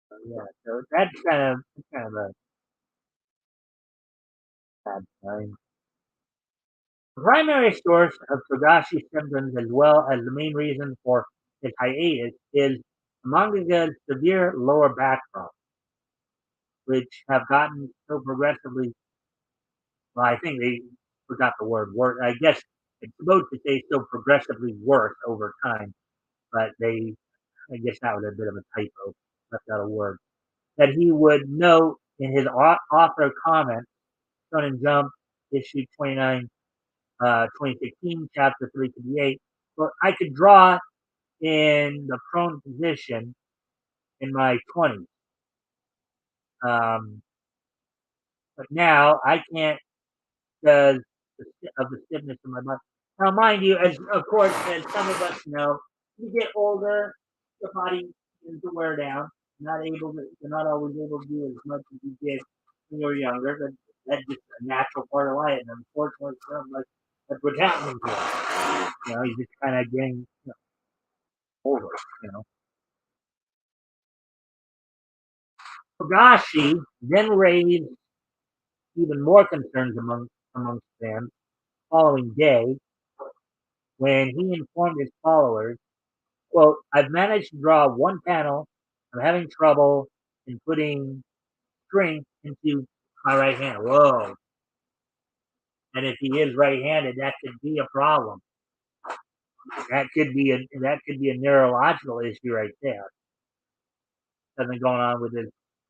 So, yeah, so that's kind of a bad sign. The primary source of Togashi's symptoms, as well as the main reason for his hiatus, is the manga's severe lower back problems, which have gotten so progressively. Well, I think they forgot the word worse. I guess it's supposed to say so progressively worse over time, but I guess that was a bit of a typo. Left out a word that he would note in his author comment, Shonen Jump, issue 29, 2016, chapter 358. Well, I could draw in the prone position in my 20s, um, but now I can't because of the stiffness of my body. Now, mind you, as of course, as some of us know, you get older, the body tends to wear down. You're not always able to do as much as you did when you were younger. But that's just a natural part of life, and unfortunately, something like that's what's happening to us. He's just kind of getting older. You know, Togashi then raised even more concerns amongst fans following day when he informed his followers, quote, I've managed to draw one panel. I'm having trouble in putting strength into my right hand. Whoa. And if he is right-handed, that could be a problem. That could be a neurological issue right there. Something going on with his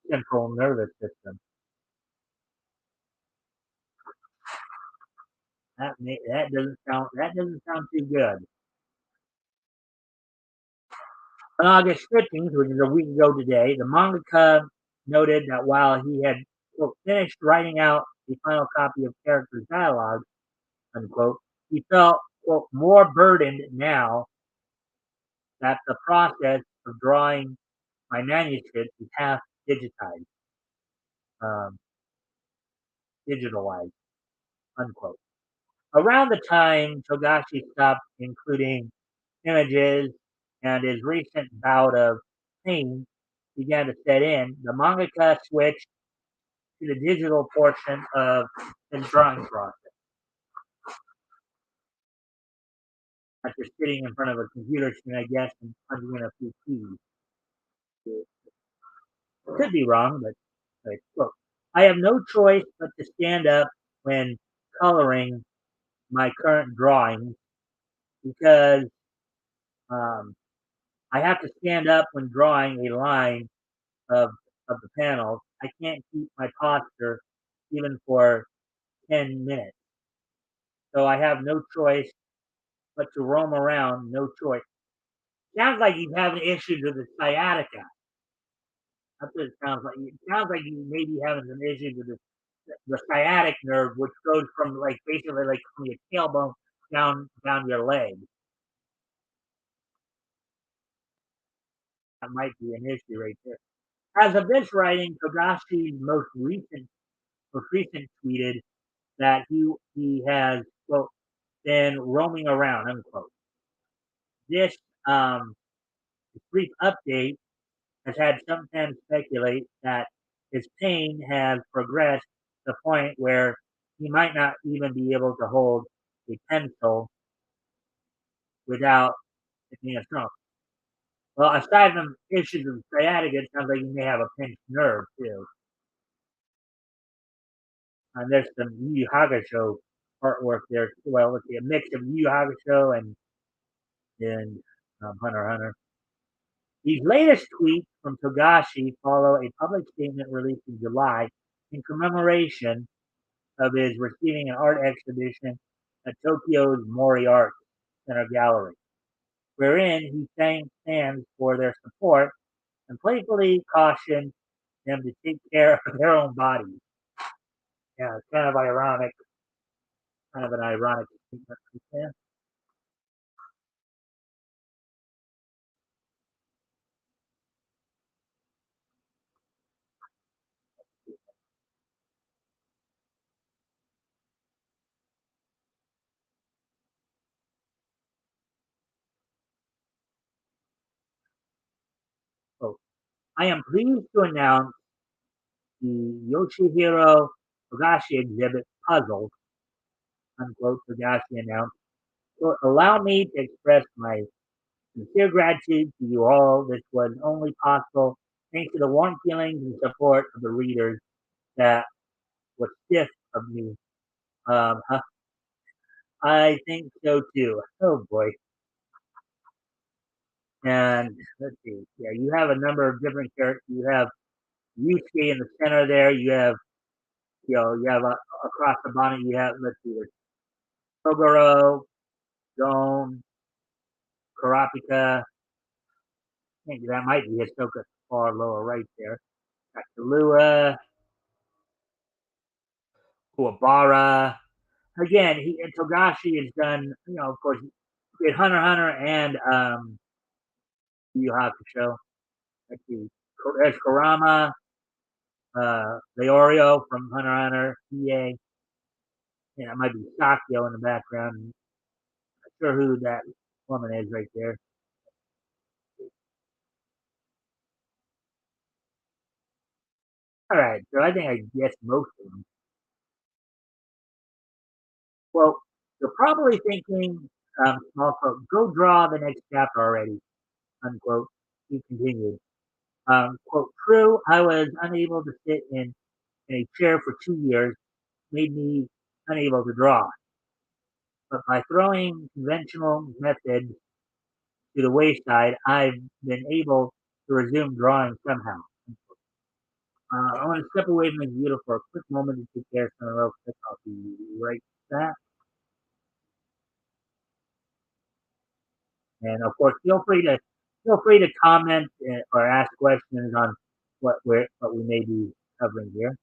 central nervous system. That doesn't sound too good. On August 15th, which is a week ago today, the mangaka noted that while he had quote, finished writing out the final copy of characters' dialogue, unquote, he felt quote, more burdened now that the process of drawing my manuscript is half digitized, um, digitalized, unquote. Around the time Togashi stopped including images and his recent bout of pain began to set in, the mangaka switched to the digital portion of his drawing process. After sitting in front of a computer screen, I guess, and punching in a few keys. It could be wrong, but look, I have no choice but to stand up when coloring my current drawings because um, I have to stand up when drawing a line of of the panels. I can't keep my posture even for 10 minutes. So I have no choice but to roam around, no choice. Sounds like you have issues with the sciatica. That's what it sounds like. It sounds like you may be having some issues with the sciatic nerve, which goes from like basically like from your tailbone down your leg. That might be an issue right there. As of this writing, Togashi's most recent tweeted that he has quote been roaming around unquote. This brief update has had some fans speculate that his pain has progressed to the point where he might not even be able to hold a pencil without it being a stroke. Well, aside from issues of sciatica, it sounds like he may have a pinched nerve too. And there's some Yu Yu Hakusho artwork there. Well, let's see, a mix of Yu Yu Hakusho and Hunter x Hunter. These latest tweets from Togashi follow a public statement released in July in commemoration of his receiving an art exhibition at Tokyo's Mori Art Center Gallery, wherein he thanked fans for their support and playfully cautioned them to take care of their own bodies. Yeah, it's kind of ironic, kind of an ironic statement. Yeah. So, I am pleased to announce the Yoshihiro Togashi exhibit Puzzle, unquote, Togashi announced. So allow me to express my sincere gratitude to you all. This was only possible thanks to the warm feelings and support of the readers that was stiff of me. I think so too. Oh boy. And let's see. Yeah, you have a number of different characters. You have Yusuke in the center there. You have across the bonnet. You have let's see, there's Toguro, Gon, Karapika. I think that might be Hisoka far lower right there. Kakalua, Kuwabara. Again, Togashi has done, of course, he did Hunter x Hunter and Yu Yu Hakusho. Let's see, there's Kurama, Leorio from Hunter x Hunter, EA. Yeah, it might be Sakyo in the background. Not sure who that woman is right there. All right, so I think I guessed most of them. Well, you're probably thinking, small quote, go draw the next chapter already, unquote. He continued. Quote, true, I was unable to sit in a chair for 2 years, made me unable to draw. But by throwing conventional methods to the wayside, I've been able to resume drawing somehow. I want to step away from the computer for a quick moment to take care of something real quick. I'll be right back. And of course, feel free to comment or ask questions on what we may be covering here.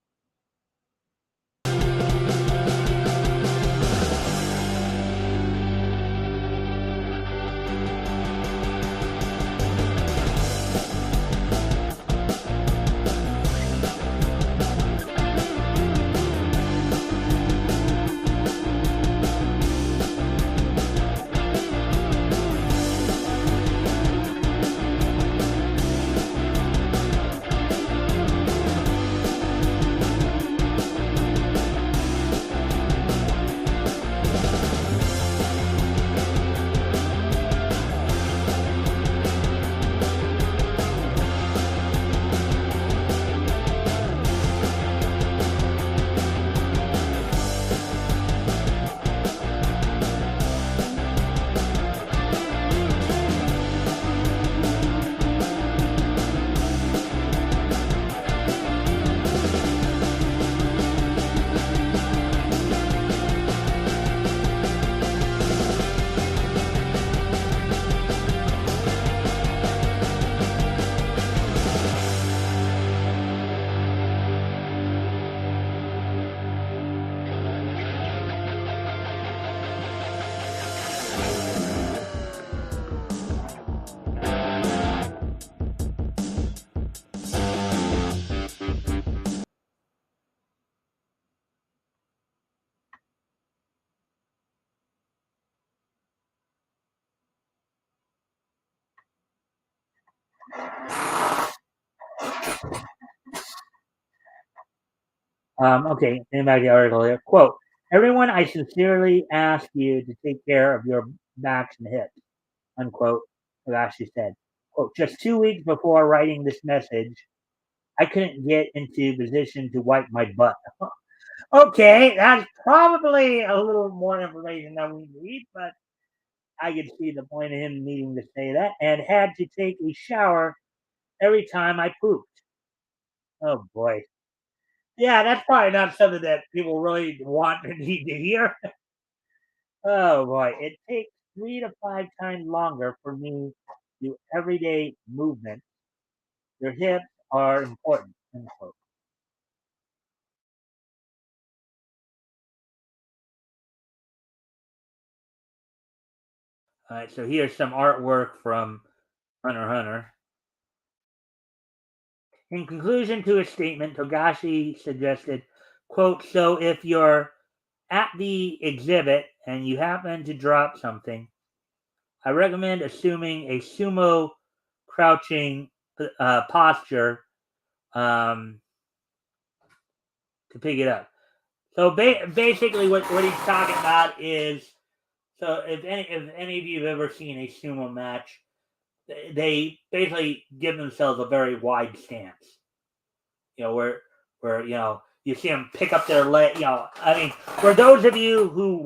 Okay, in back the article here. Quote, everyone, I sincerely ask you to take care of your backs and hips, unquote, Higashi said. Quote, just 2 weeks before writing this message, I couldn't get into position to wipe my butt. Okay, that's probably a little more information than we need, but I could see the point of him needing to say that, and had to take a shower every time I pooped. Oh boy. Yeah, that's probably not something that people really want or need to hear. Oh boy, it takes 3 to 5 times longer for me to do everyday movement. Your hips are important. End quote. All right, so here's some artwork from Hunter x Hunter. In conclusion to his statement, Togashi suggested, quote, so if you're at the exhibit and you happen to drop something, I recommend assuming a sumo crouching posture to pick it up. So basically, what he's talking about is so if any of you have ever seen a sumo match, they basically give themselves a very wide stance. Where you see them pick up their leg. I mean, for those of you who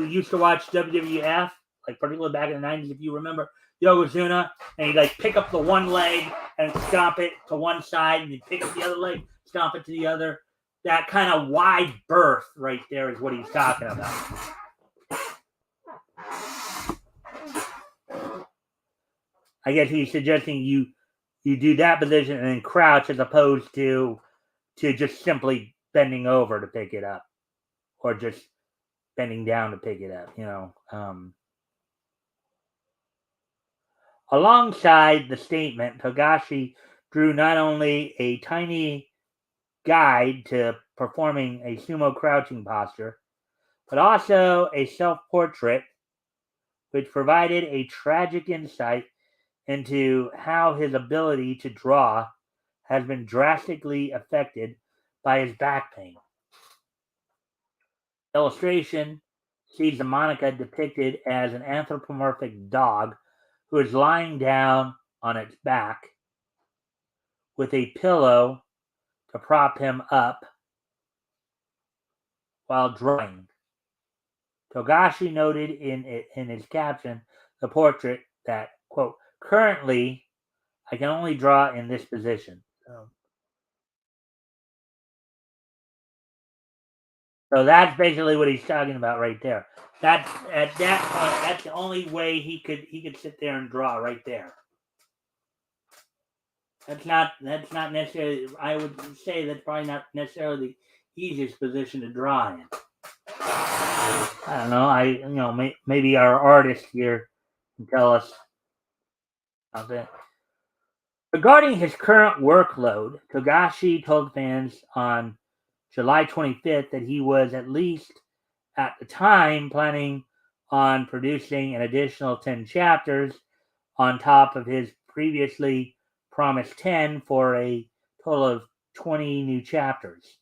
used to watch WWF, like particularly back in the '90s, if you remember Yokozuna, and he'd like pick up the one leg and stomp it to one side, and he'd pick up the other leg, stomp it to the other. That kind of wide berth right there is what he's talking about. I guess he's suggesting you do that position and then crouch as opposed to just simply bending over to pick it up, or just bending down to pick it up. Alongside the statement, Togashi drew not only a tiny guide to performing a sumo crouching posture, but also a self-portrait which provided a tragic insight into how his ability to draw has been drastically affected by his back pain. Illustration sees the Monica depicted as an anthropomorphic dog who is lying down on its back with a pillow to prop him up while drawing. Togashi noted in his caption the portrait that, quote, currently I can only draw in this position. So that's basically what he's talking about right there. That's at that point. That's the only way he could sit there and draw right there. That's not necessarily. I would say that's probably not necessarily the easiest position to draw in. I don't know. Maybe our artist here can tell us something. Regarding his current workload, Togashi told fans on July 25th that he was, at least at the time, planning on producing an additional 10 chapters on top of his previously promised 10 for a total of 20 new chapters.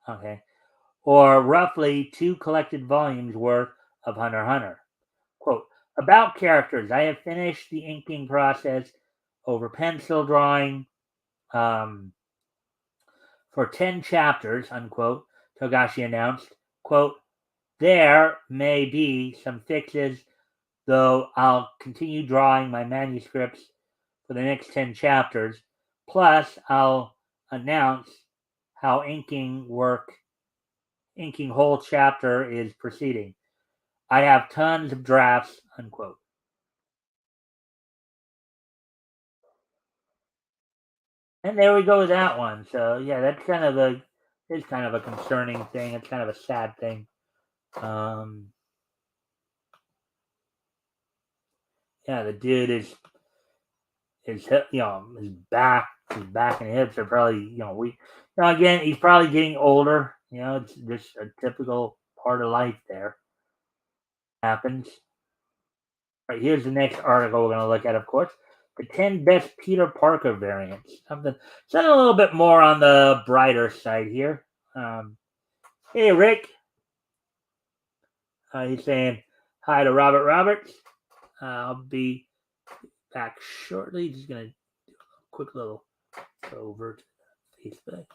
Okay. Or roughly 2 collected volumes worth of Hunter x Hunter. Quote, about characters, I have finished the inking process over pencil drawing for 10 chapters, unquote, Togashi announced. Quote, there may be some fixes, though I'll continue drawing my manuscripts for the next 10 chapters. Plus, I'll announce how inking whole chapter is proceeding. I have tons of drafts, unquote. And there we go with that one. So yeah, that's kind of a concerning thing. It's kind of a sad thing. Yeah, the dude his his back and hips are probably weak. Again, he's probably getting older. It's just a typical part of life there. happens. All right, here's the next article we're going to look at, of course. The 10 best Peter Parker variants. Something a little bit more on the brighter side here. Hey, Rick. He's saying hi to Robert Roberts. I'll be back shortly. Just going to do a quick little over to Facebook.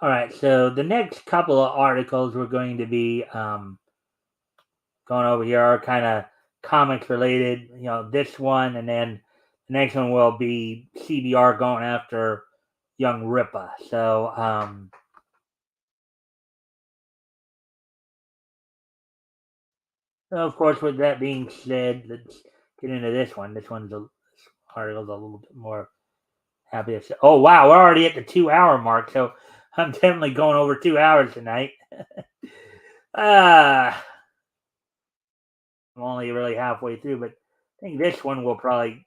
All right, so the next couple of articles we're going to be going over here are kind of comics related. This one, and then the next one will be CBR going after young Ripa. So, of course, with that being said, let's get into this one. This article's a little bit more happy to say. Oh wow, we're already at the 2 hour mark, so I'm definitely going over 2 hours tonight. I'm only really halfway through, but I think this one will probably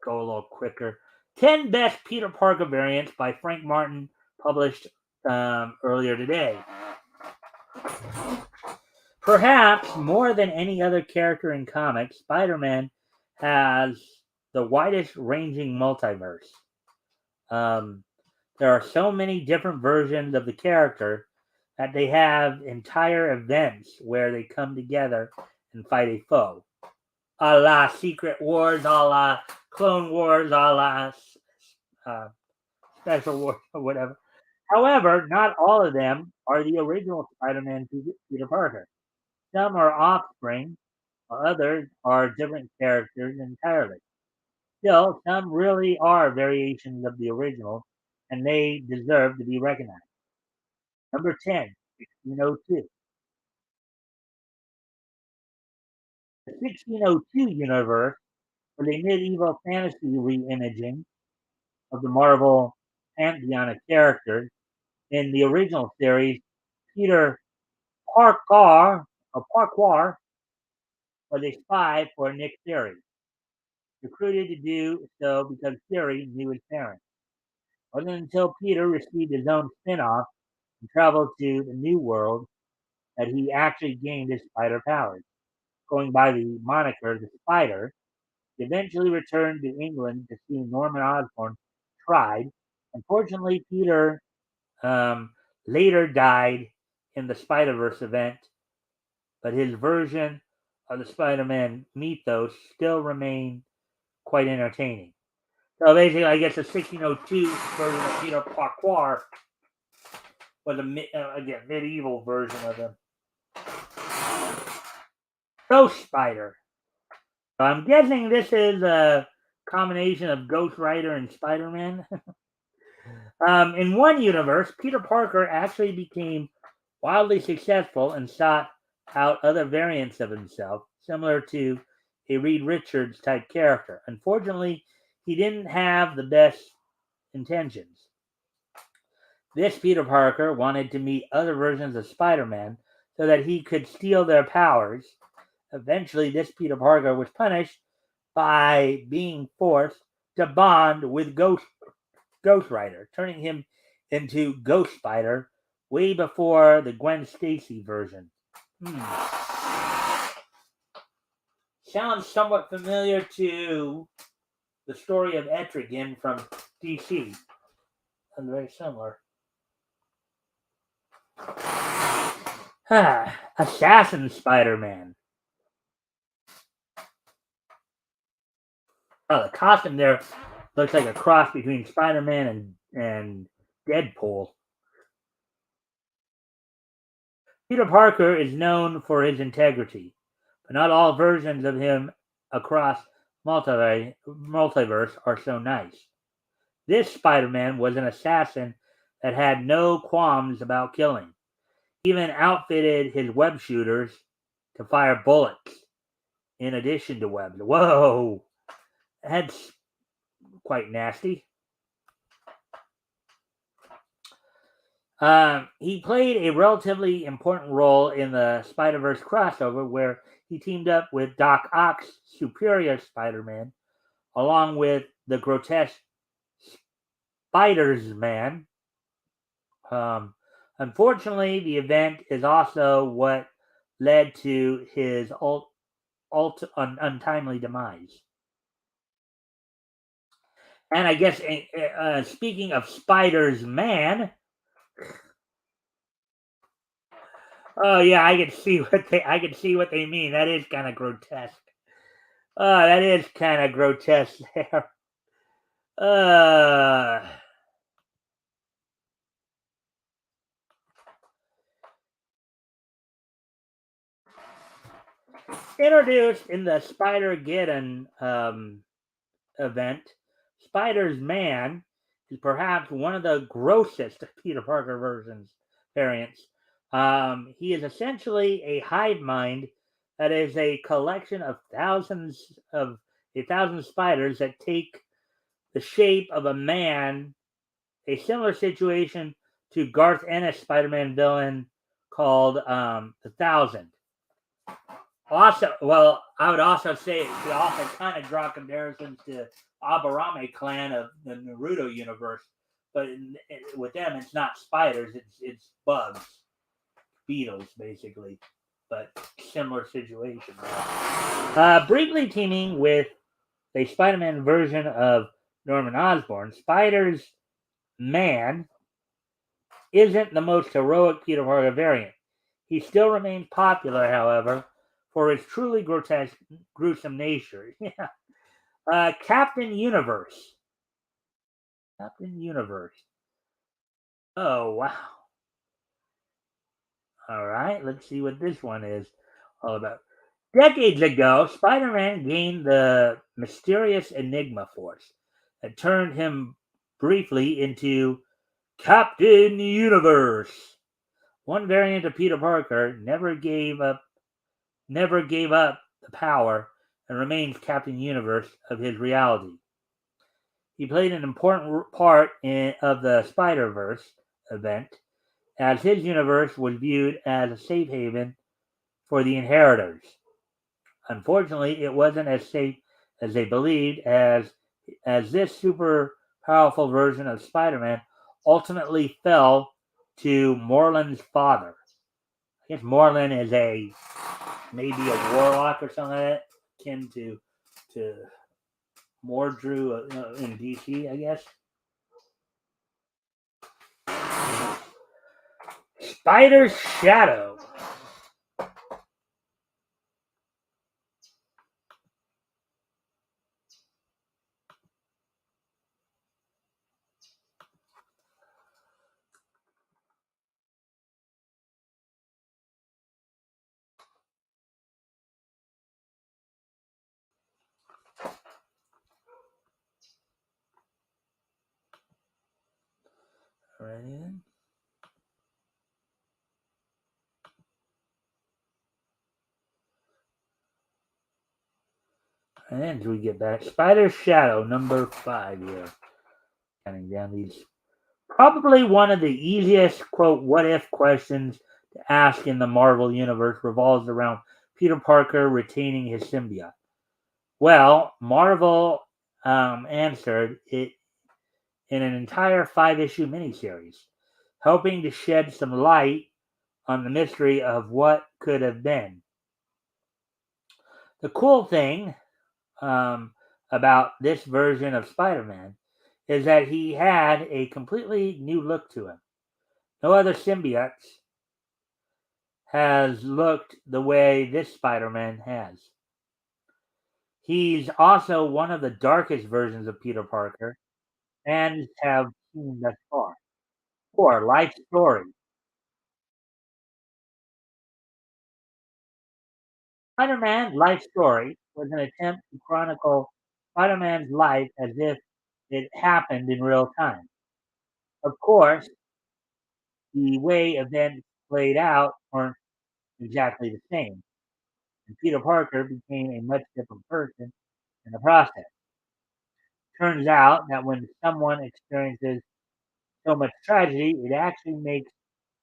go a little quicker. 10 Best Peter Parker Variants by Frank Martin, published earlier today. Perhaps more than any other character in comics, Spider-Man has the widest ranging multiverse. There are so many different versions of the character that they have entire events where they come together and fight a foe. A la Secret Wars, a la Clone Wars, a la Special Wars, or whatever. However, not all of them are the original Spider-Man Peter Parker. Some are offspring, while others are different characters entirely. Still, some really are variations of the original, and they deserve to be recognized. Number 10, 1602. The 1602 universe was a medieval fantasy reimaging of the Marvel pantheon of characters. In the original series, Peter Parkour was a spy for Nick Fury, recruited to do so because Fury knew his parents. It wasn't until Peter received his own spin-off and traveled to the New World that he actually gained his spider powers. Going by the moniker the Spider, he eventually returned to England to see Norman Osborn tried. Unfortunately, Peter later died in the Spider-Verse event, but his version of the Spider-Man mythos still remain quite entertaining. So basically, I guess the 1602 version of Peter Parkour was again medieval version of him. Ghost Spider. So I'm guessing this is a combination of Ghost Rider and Spider-Man. In one universe, Peter Parker actually became wildly successful and sought out other variants of himself, similar to a Reed Richards type character. Unfortunately, he didn't have the best intentions. This Peter Parker wanted to meet other versions of Spider-Man so that he could steal their powers. Eventually, this Peter Parker was punished by being forced to bond with Ghost Rider, turning him into Ghost Spider way before the Gwen Stacy version. Sounds somewhat familiar to the story of Etrigan from DC. And very similar. Assassin Spider-Man. Oh, the costume there looks like a cross between Spider-Man and Deadpool. Peter Parker is known for his integrity, but not all versions of him across multiverse are so nice. This Spider Man was an assassin that had no qualms about killing. He even outfitted his web shooters to fire bullets in addition to webs. Whoa, that's quite nasty. He played a relatively important role in the Spider Verse crossover where he teamed up with Doc Ock's Superior Spider Man, along with the grotesque Spiders Man. Um, Unfortunately, the event is also what led to his untimely demise. And I guess speaking of Spiders Man, oh yeah, I can see what they mean. That is kind of grotesque. That is kind of grotesque there. Uh, Introduced in the Spider-Geddon event, Spider's Man is perhaps one of the grossest Peter Parker variants. He is essentially a hive mind that is a collection of a thousand spiders that take the shape of a man. A similar situation to Garth Ennis Spider-Man villain called the Thousand. Also, well, I would also say we also kind of draw comparisons to Aburame clan of the Naruto universe, but with them, it's not spiders; it's bugs, beetles, basically. But similar situation. Briefly teaming with a Spider-Man version of Norman Osborn, Spider's Man isn't the most heroic Peter Parker variant. He still remains popular, however, for his truly grotesque, gruesome nature. Yeah. Captain Universe. Captain Universe. Oh, wow. All right, let's see what this one is all about. Decades ago, Spider Man gained the mysterious Enigma Force that turned him briefly into Captain Universe. One variant of Peter Parker never gave up the power and remains Captain Universe of his reality. He played an important part of the Spider-Verse event, as his universe was viewed as a safe haven for the inheritors. Unfortunately, it wasn't as safe as they believed, as this super powerful version of Spider-Man ultimately fell to Morland's father. I guess Morland is maybe a warlock or something like that, akin to Mordru in DC, I guess. Spider's Shadow. Right in. And then we get back. Spider's Shadow, number 5 here. Counting down these. Probably one of the easiest, quote, what if questions to ask in the Marvel Universe revolves around Peter Parker retaining his symbiote. Well, Marvel answered it in an entire 5-issue miniseries, helping to shed some light on the mystery of what could have been. The cool thing about this version of Spider-Man is that he had a completely new look to him. No other symbiotes has looked the way this Spider-Man has. He's also one of the darkest versions of Peter Parker and have seen thus far. For life story. Spider-Man Life Story was an attempt to chronicle Spider-Man's life as if it happened in real time. Of course, the way events played out weren't exactly the same, and Peter Parker became a much different person in the process. Turns out that when someone experiences so much tragedy, it actually makes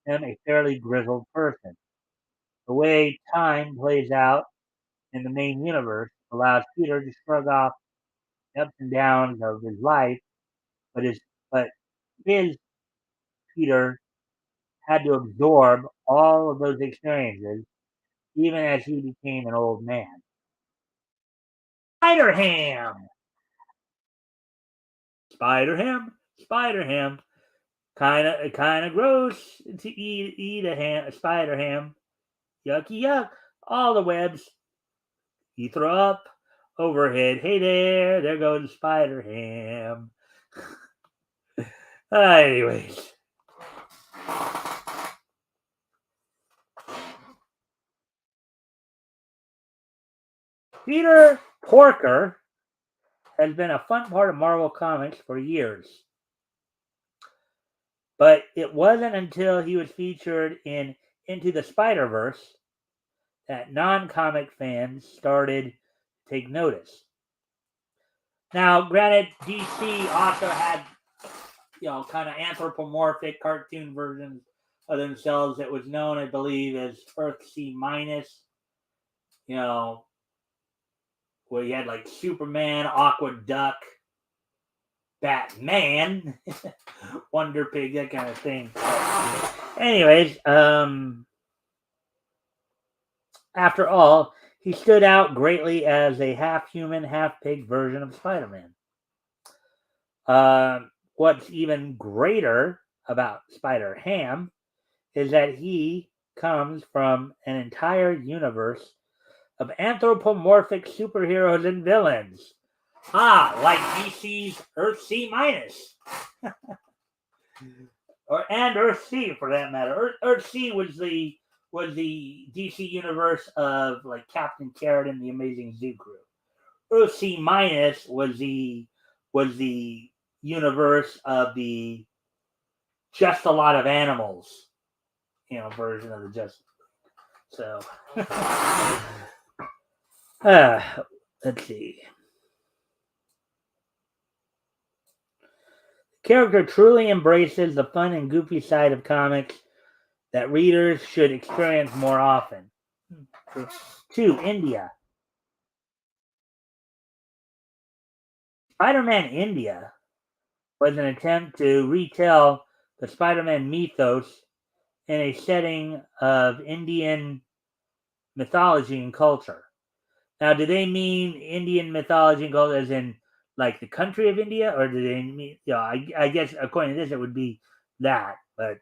them a fairly grizzled person. The way time plays out in the main universe allows Peter to shrug off the ups and downs of his life, but his Peter had to absorb all of those experiences even as he became an old man. Spider Ham! Spider Ham! Spider Ham! Kinda gross to eat a spider ham. Yucky yuck! All the webs. You throw up overhead. Hey there goes Spider Ham. Anyways, Peter Porker has been a fun part of Marvel Comics for years. But it wasn't until he was featured in Into the Spider-Verse that non-comic fans started to take notice. Now, granted, DC also had, kind of anthropomorphic cartoon versions of themselves that was known, I believe, as Earth C minus. You know, where you had like Superman, Aqua Duck, Batman, Wonder Pig, that kind of thing. Anyways, after all, he stood out greatly as a half-human, half-pig version of Spider-Man. What's even greater about Spider-Ham is that he comes from an entire universe of anthropomorphic superheroes and villains. Like DC's Earth C minus. And Earth C for that matter. Earth C was the DC universe of like Captain Carrot and the Amazing Zoo Crew. Earth C minus was the universe of the Just a Lot of Animals, version of the Just. So, let's see. The character truly embraces the fun and goofy side of comics that readers should experience more often. 2. India. Spider-Man India was an attempt to retell the Spider-Man mythos in a setting of Indian mythology and culture. Now, do they mean Indian mythology and culture as in like the country of India, or do they mean? I guess according to this, it would be that. But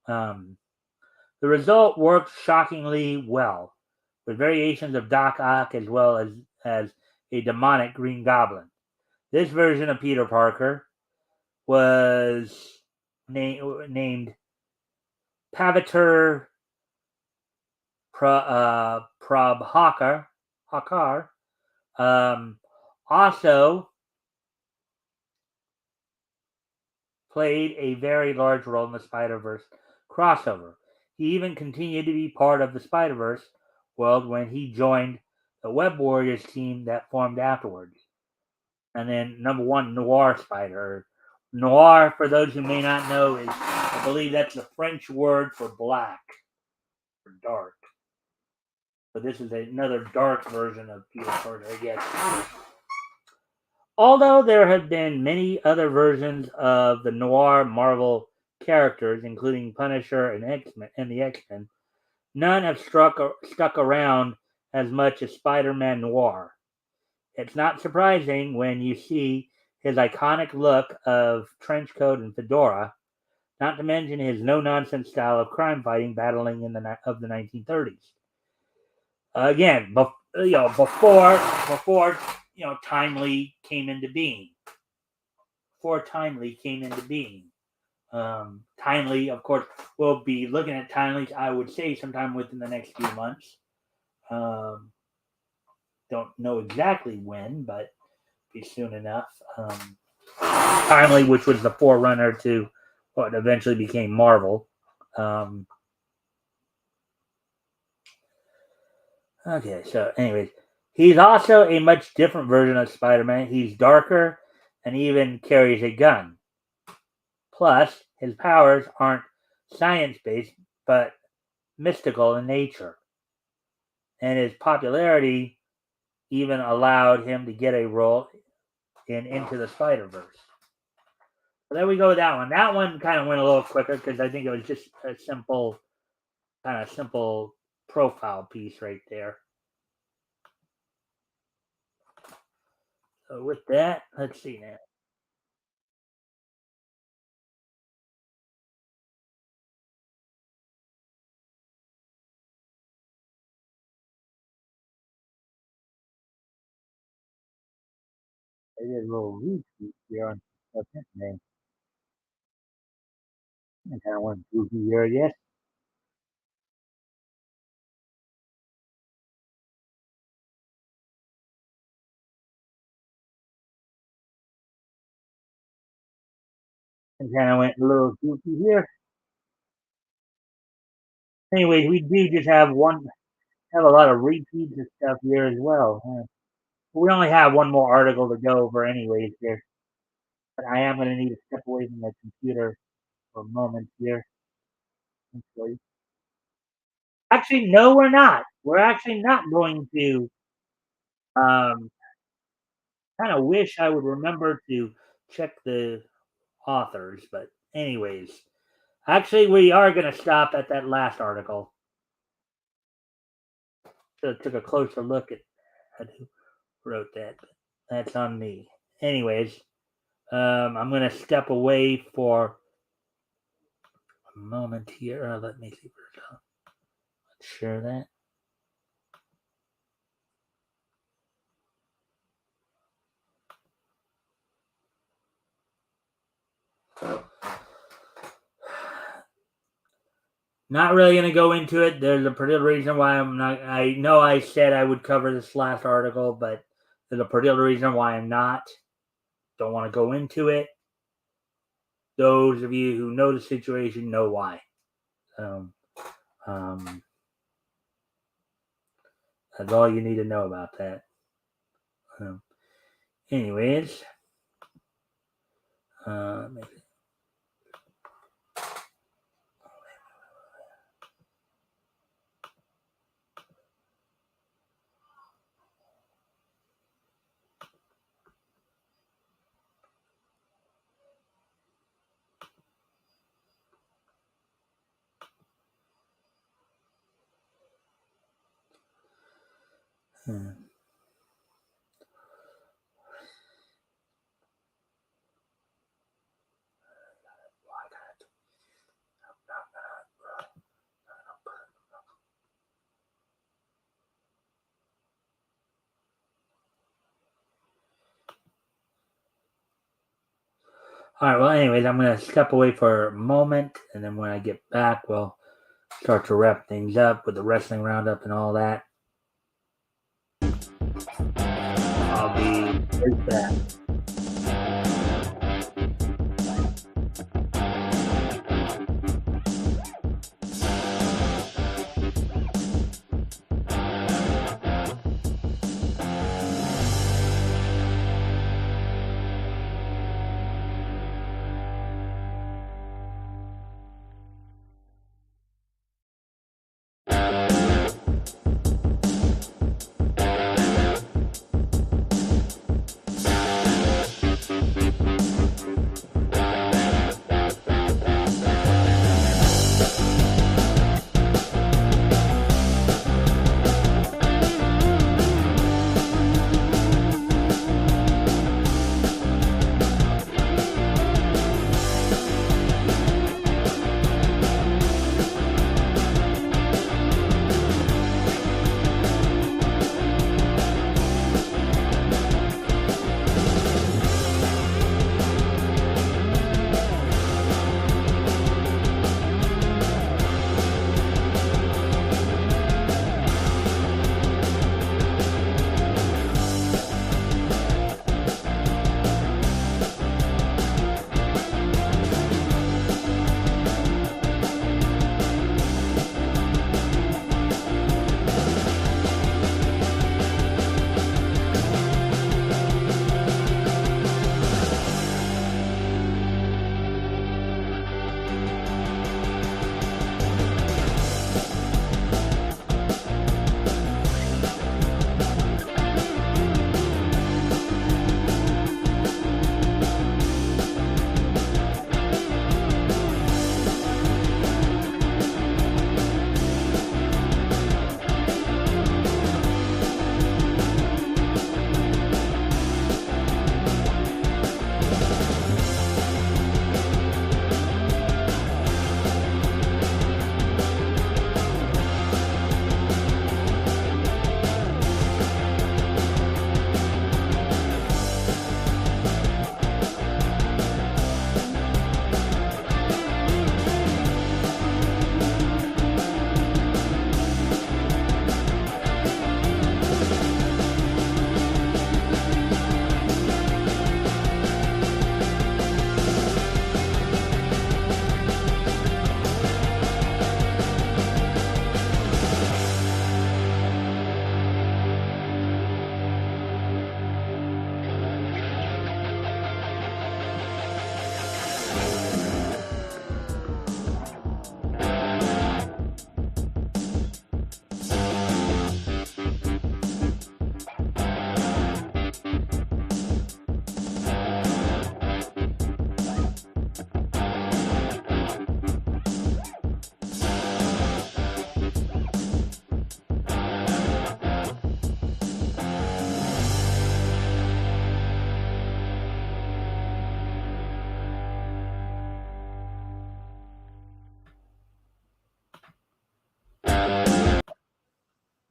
the result worked shockingly well, with variations of Doc Ock as well as a demonic Green Goblin. This version of Peter Parker was named Pavatar Prabhakar. Also played a very large role in the Spider-Verse crossover. He even continued to be part of the Spider-Verse world when he joined the Web Warriors team that formed afterwards. And then number 1, Noir Spider. Noir, for those who may not know, is, I believe that's the French word for black or dark. But this is another dark version of Peter Parker, I guess. Although there have been many other versions of the Noir Marvel characters, including Punisher and the X-Men, none have stuck around as much as Spider-Man Noir. It's not surprising when you see his iconic look of trench coat and fedora, not to mention his no-nonsense style of crime fighting battling of the 1930s. Again, before Timely came into being. Timely, of course, we'll be looking at Timely, I would say, sometime within the next few months. don't know exactly when, but be soon enough. Timely, which was the forerunner to what eventually became Marvel. Okay, so anyways, he's also a much different version of Spider-Man. He's darker and even carries a gun. Plus, his powers aren't science-based, but mystical in nature. And his popularity even allowed him to get a role in Into the Spider-Verse. So there we go with that one. That one kind of went a little quicker because I think it was just a simple profile piece right there. So with that, let's see now. I did a little retweet here on name. I kind of went goofy here, yes. I kind of went a little goofy here. Anyways, we do just have a lot of repeats of stuff here as well. We only have one more article to go over anyways here. But I am going to need to step away from the computer for a moment here. Hopefully. Actually, no, we're not. We're actually not going to. Um, kind of wish I would remember to check the authors, but anyways, actually, we are going to stop at that last article. So I took a closer look at who wrote that. But that's on me. Anyways, I'm going to step away for a moment here. Let me see. Let's share that. Not really going to go into it. There's a particular reason why I'm not. I know I said I would cover this last article, but there's a particular reason why I'm not. Don't want to go into it. Those of you who know the situation know why. That's all you need to know about that. Anyways, all right. Well, anyways, I'm going to step away for a moment, and then when I get back, we'll start to wrap things up with the wrestling roundup and all that. I'll be right back.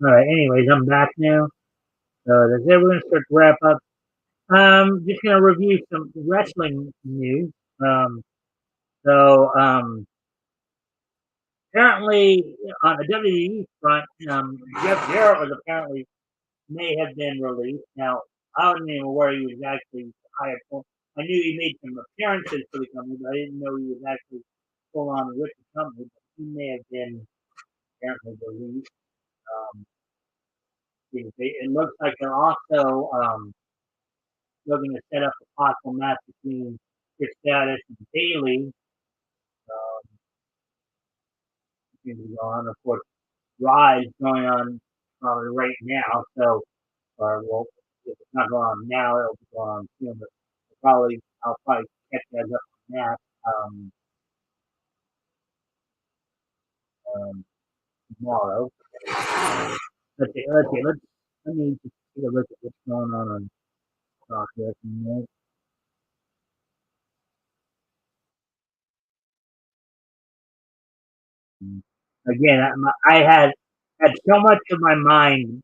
All right. Anyways, I'm back now. So that's it. We're gonna start to wrap up. Just gonna review some wrestling news. Um, so apparently on the WWE front, Jeff Jarrett was apparently may have been released. Now I wasn't even aware he was actually hired for. I knew he made some appearances for the company, but I didn't know he was actually full on with the company. But he may have been apparently released. Um, it looks like they're also looking to set up a possible match between Trish Stratus and Bailey. Of course, Raw is going on probably right now. So, well, if it's not going on now, it'll be going on soon. But I'll probably catch that up on that um, tomorrow. Let me just take a look at what's going on Talk here for a minute. Again, I had so much of my mind,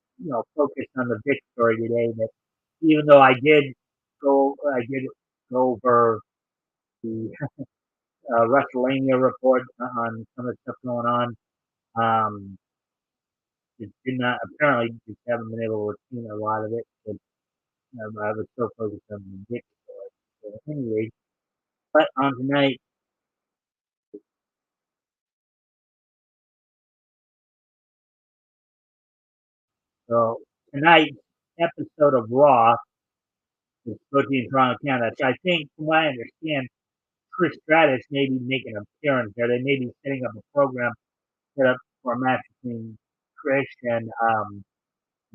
focused on the Vic story today that even though I did go over the WrestleMania report on some of the stuff going on. Um, it did not apparently just haven't been able to see a lot of it. But I was so focused on the Vic story. So anyway, but on tonight, so tonight's episode of Raw is supposed to be in Toronto, Canada. So I think, from what I understand, Chris Stratus may be making an appearance there. They may be setting up a program set up for a match between Trish and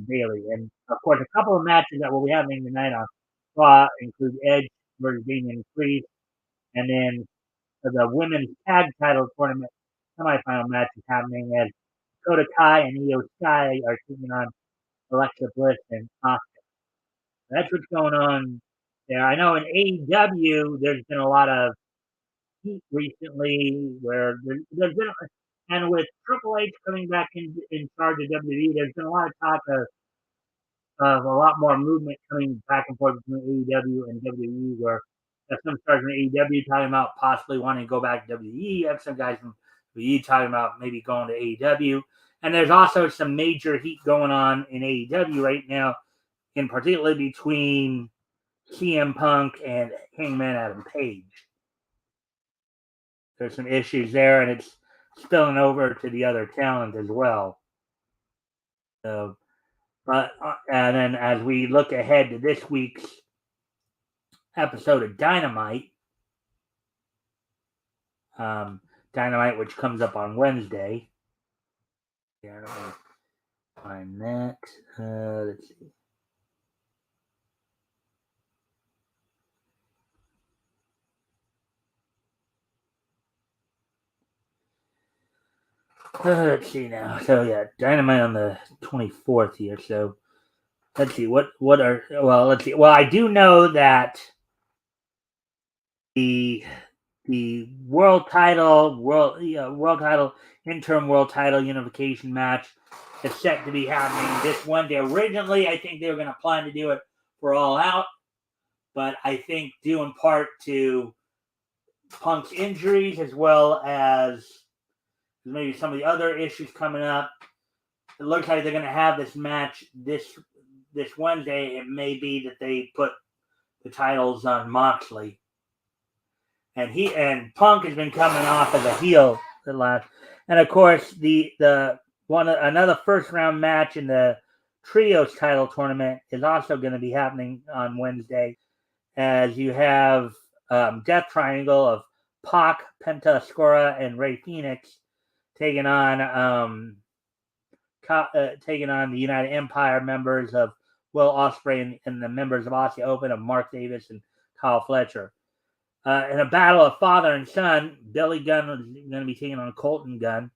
Bailey. And of course, a couple of matches that will be happening tonight on Raw include Edge versus Damian Priest, and then the women's tag title tournament semifinal match is happening as Dakota Kai and Io Sky are taking on Alexa Bliss and Asuka. That's what's going on there. I know in AEW there's been a lot of heat recently where there's been, and with Triple H coming back in charge of WWE, there's been a lot of talk of a lot more movement coming back and forth between AEW and WWE, where some stars from AEW talking about possibly wanting to go back to WWE, you have some guys from WWE talking about maybe going to AEW, and there's also some major heat going on in AEW right now, in particular between CM Punk and Hangman Adam Page. There's some issues there, and it's spilling over to the other talent as well. So, but and then as we look ahead to this week's episode of Dynamite, which comes up on Wednesday. Yeah, I don't find that. Let's see. Let's see now. So yeah, Dynamite on the 24th here. So let's see let's see. Well, I do know that the world title interim world title unification match is set to be happening this Wednesday. Originally, I think they were going to plan to do it for All Out, but I think due in part to Punk's injuries as well as maybe some of the other issues coming up, it looks like they're going to have this match this Wednesday. It may be that they put the titles on Moxley. And Punk has been coming off as a heel the last, and of course the another first round match in the trios title tournament is also going to be happening on Wednesday, as you have Death Triangle of Pac, Penta Oscuro, and Rey Fenix taking on the United Empire members of Will Ospreay and the members of Aussie Open of Mark Davis and Kyle Fletcher. In a battle of father and son, Billy Gunn is going to be taking on Colton Gunn.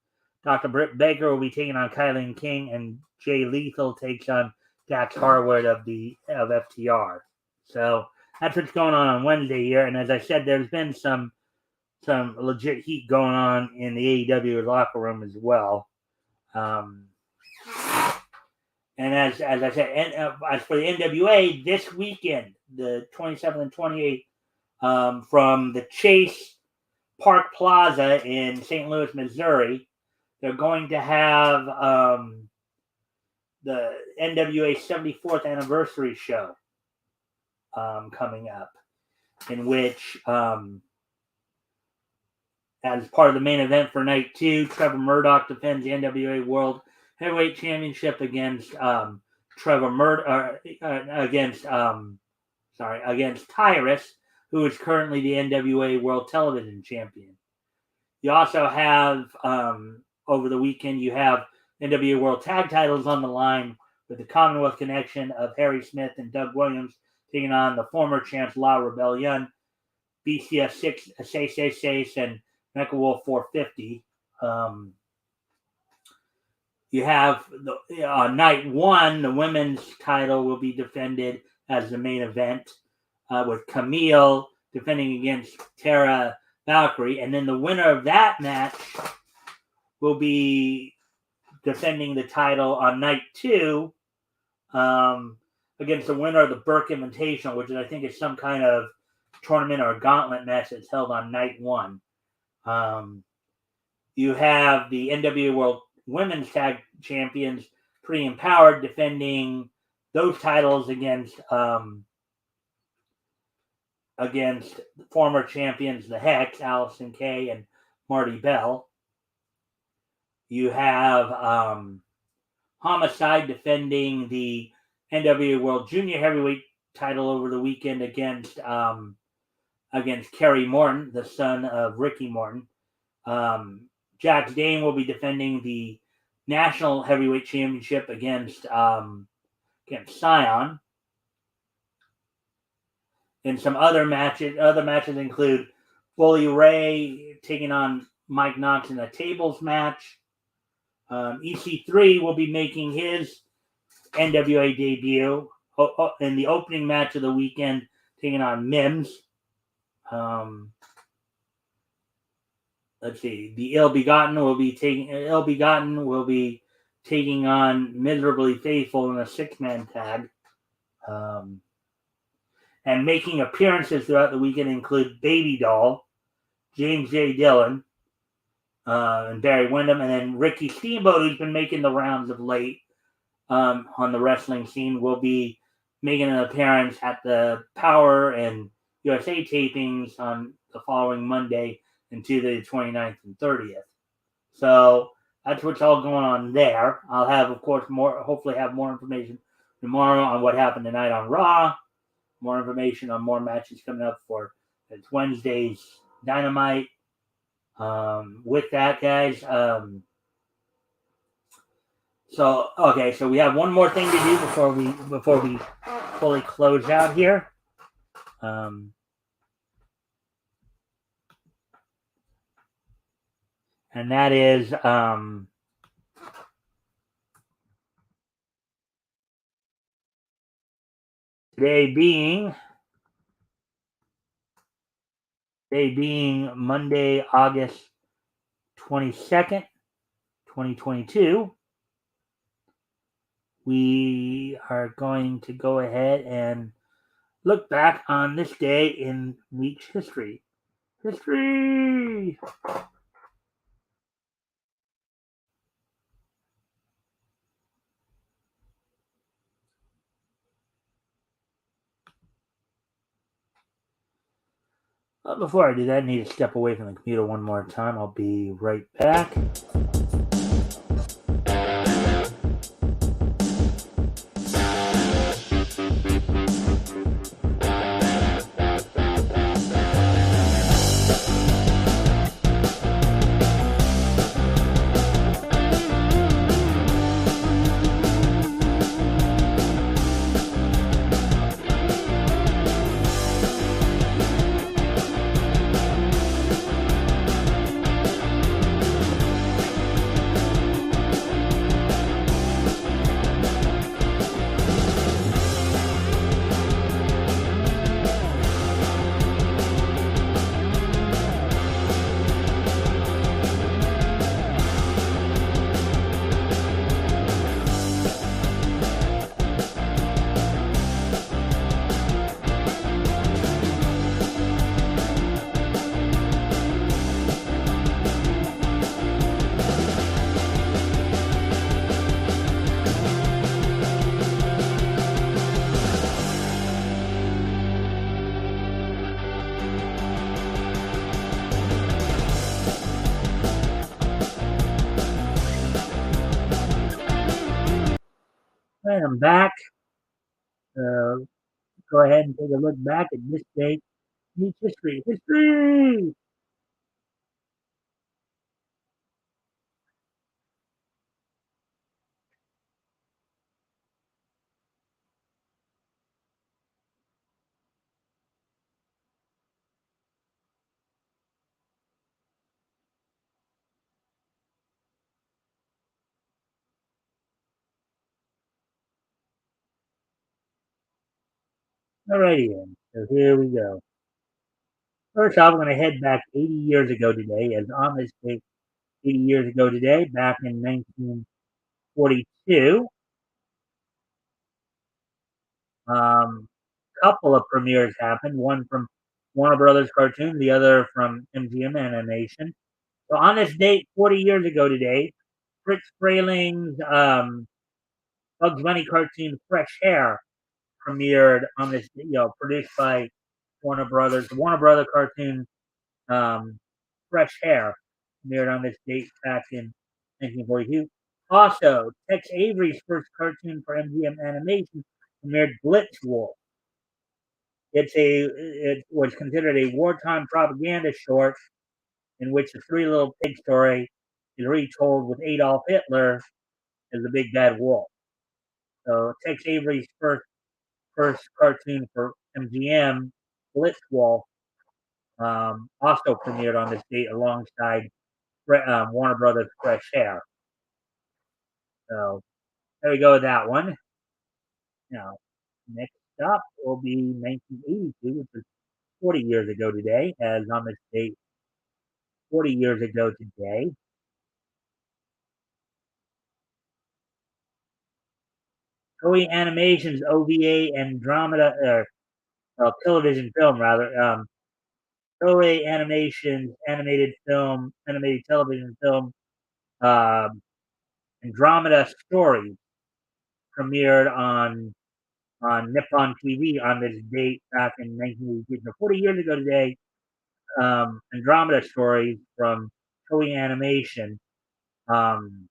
Dr. Britt Baker will be taking on Kylan King, and Jay Lethal takes on Dax Harwood of FTR. So that's what's going on Wednesday here. And as I said, there's been some legit heat going on in the AEW locker room as well. And as I said, as for the NWA, this weekend, the 27th and 28th, from the Chase Park Plaza in St. Louis, Missouri, they're going to have the NWA 74th anniversary show coming up, in which, as part of the main event for night 2, Trevor Murdoch defends the NWA World Heavyweight Championship against against Tyrus, who is currently the NWA World Television Champion. You also have, over the weekend, you have NWA World Tag Titles on the line with the Commonwealth Connection of Harry Smith and Doug Williams taking on the former champs La Rebellion, BCS 6, and Mecha Wolf 450. You have night 1, the women's title will be defended as the main event, with Camille defending against Tara Valkyrie, and then the winner of that match will be defending the title on night 2 against the winner of the Burke Invitational, which I think is some kind of tournament or gauntlet match that's held on night 1. You have the NWA World Women's Tag Champions, Pretty Empowered, defending those titles against former champions, the Hex, Allison Kay and Marty Bell. You have Homicide defending the NWA World Junior Heavyweight title over the weekend against Kerry Morton, the son of Ricky Morton. Jax Dane will be defending the National Heavyweight Championship against Scion. And some other matches. Other matches include Bully Ray taking on Mike Knox in a tables match. EC3 will be making his NWA debut in the opening match of the weekend, taking on Mims. Let's see. The Ill Begotten will be taking on Miserably Faithful in a 6-man tag. And making appearances throughout the weekend include Baby Doll, James J. Dillon, and Barry Windham, and then Ricky Steamboat, who's been making the rounds of late on the wrestling scene, will be making an appearance at the Power and USA tapings on the following Monday and Tuesday, the 29th and 30th. So that's what's all going on there. I'll have, of course, hopefully have more information tomorrow on what happened tonight on Raw. More information on more matches coming up for Wednesday's Dynamite. With that, guys, so we have one more thing to do before we fully close out here. And that is today being Monday, August 22nd, 2022, we are going to go ahead and look back on this day in Meech history. Before I do that, I need to step away from the computer one more time. I'll be right back. And I'm back. Uh, go ahead and take a look back at this date. Meets history. History! Alrighty then. So here we go. First off, I'm going to head back 80 years ago today, as on this date, 80 years ago today, back in 1942, couple of premieres happened. One from Warner Brothers cartoon, the other from MGM Animation. So on this date, 40 years ago today, Fritz Frayling's Bugs Bunny cartoon Fresh Hair premiered on this, produced by Warner Brothers. The Warner Brother cartoon um, Fresh Hair premiered on this date back in 1942. Also, Tex Avery's first cartoon for MGM Animation premiered Blitzwolf. It was considered a wartime propaganda short in which the Three Little Pig story is retold with Adolf Hitler as the big bad wolf. So Tex Avery's first cartoon for MGM, Blitzwolf, also premiered on this date alongside Warner Brothers Fresh Hair. So there we go with that one. Now, next up will be 1982, which was 40 years ago today, as on this date, 40 years ago today. Toei Animation's OVA Andromeda, television film rather, Toei Animation's animated television film, um, Andromeda Stories premiered on Nippon TV on this date back in 1982. So 40 years ago today, Andromeda Stories from Toei Animation um,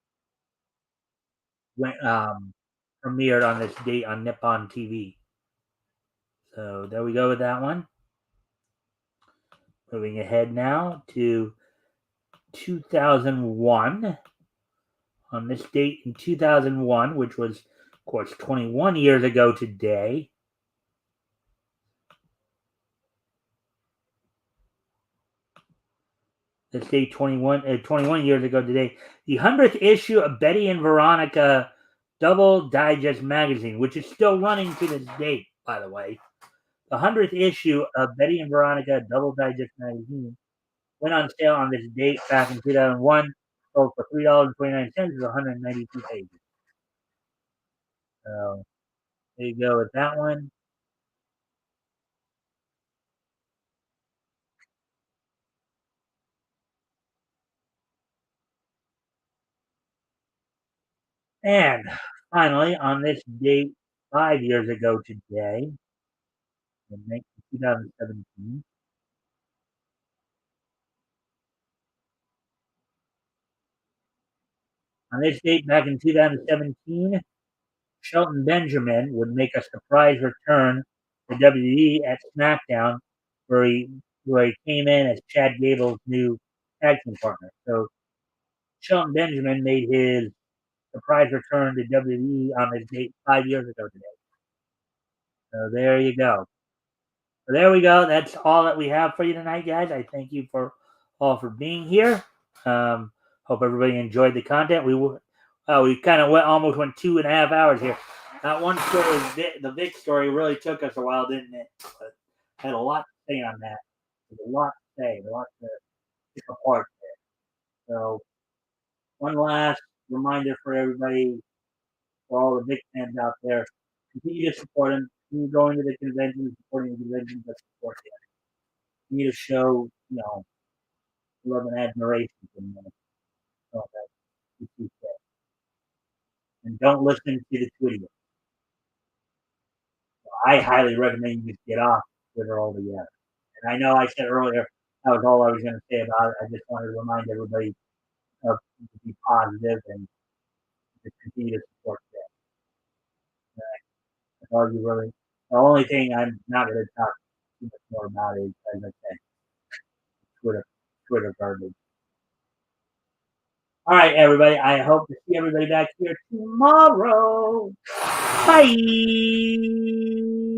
went premiered on this date on Nippon TV. So there we go with that one. Moving ahead now to 2001. On this date in 2001, which was, of course, 21 years ago today. This date 21 years ago today. The 100th issue of Betty and Veronica Double Digest magazine, which is still running to this date, by the way. The 100th issue of Betty and Veronica Double Digest magazine went on sale on this date back in 2001, sold for $3.29 with 192 pages. So there you go with that one. And finally, on this date, 5 years ago today, in 2017, on this date back in 2017, Shelton Benjamin would make a surprise return to WWE at SmackDown, where he came in as Chad Gable's new tag team partner. So Shelton Benjamin made his surprise return to WWE on this date 5 years ago today. So there you go. So there we go. That's all that we have for you tonight, guys. I thank you for all for being here. Hope everybody enjoyed the content. We kind of almost went 2.5 hours here. That one story, the Vic story, really took us a while, didn't it? But had a lot to say on that. There's a lot to say, a lot to pick apart there. So one last reminder for everybody, for all the Vic fans out there, continue to support him. Continue going to the conventions, supporting the conventions that support him. You need to show, love and admiration from them. So and don't listen to the Twitter. I highly recommend you just get off Twitter altogether. And I know I said earlier that was all I was going to say about it. I just wanted to remind everybody of to be positive and to continue to support that. all you really. The only thing I'm not going to talk too much more about is, as I said, Twitter, Twitter garbage. All right, everybody. I hope to see everybody back here tomorrow. Bye.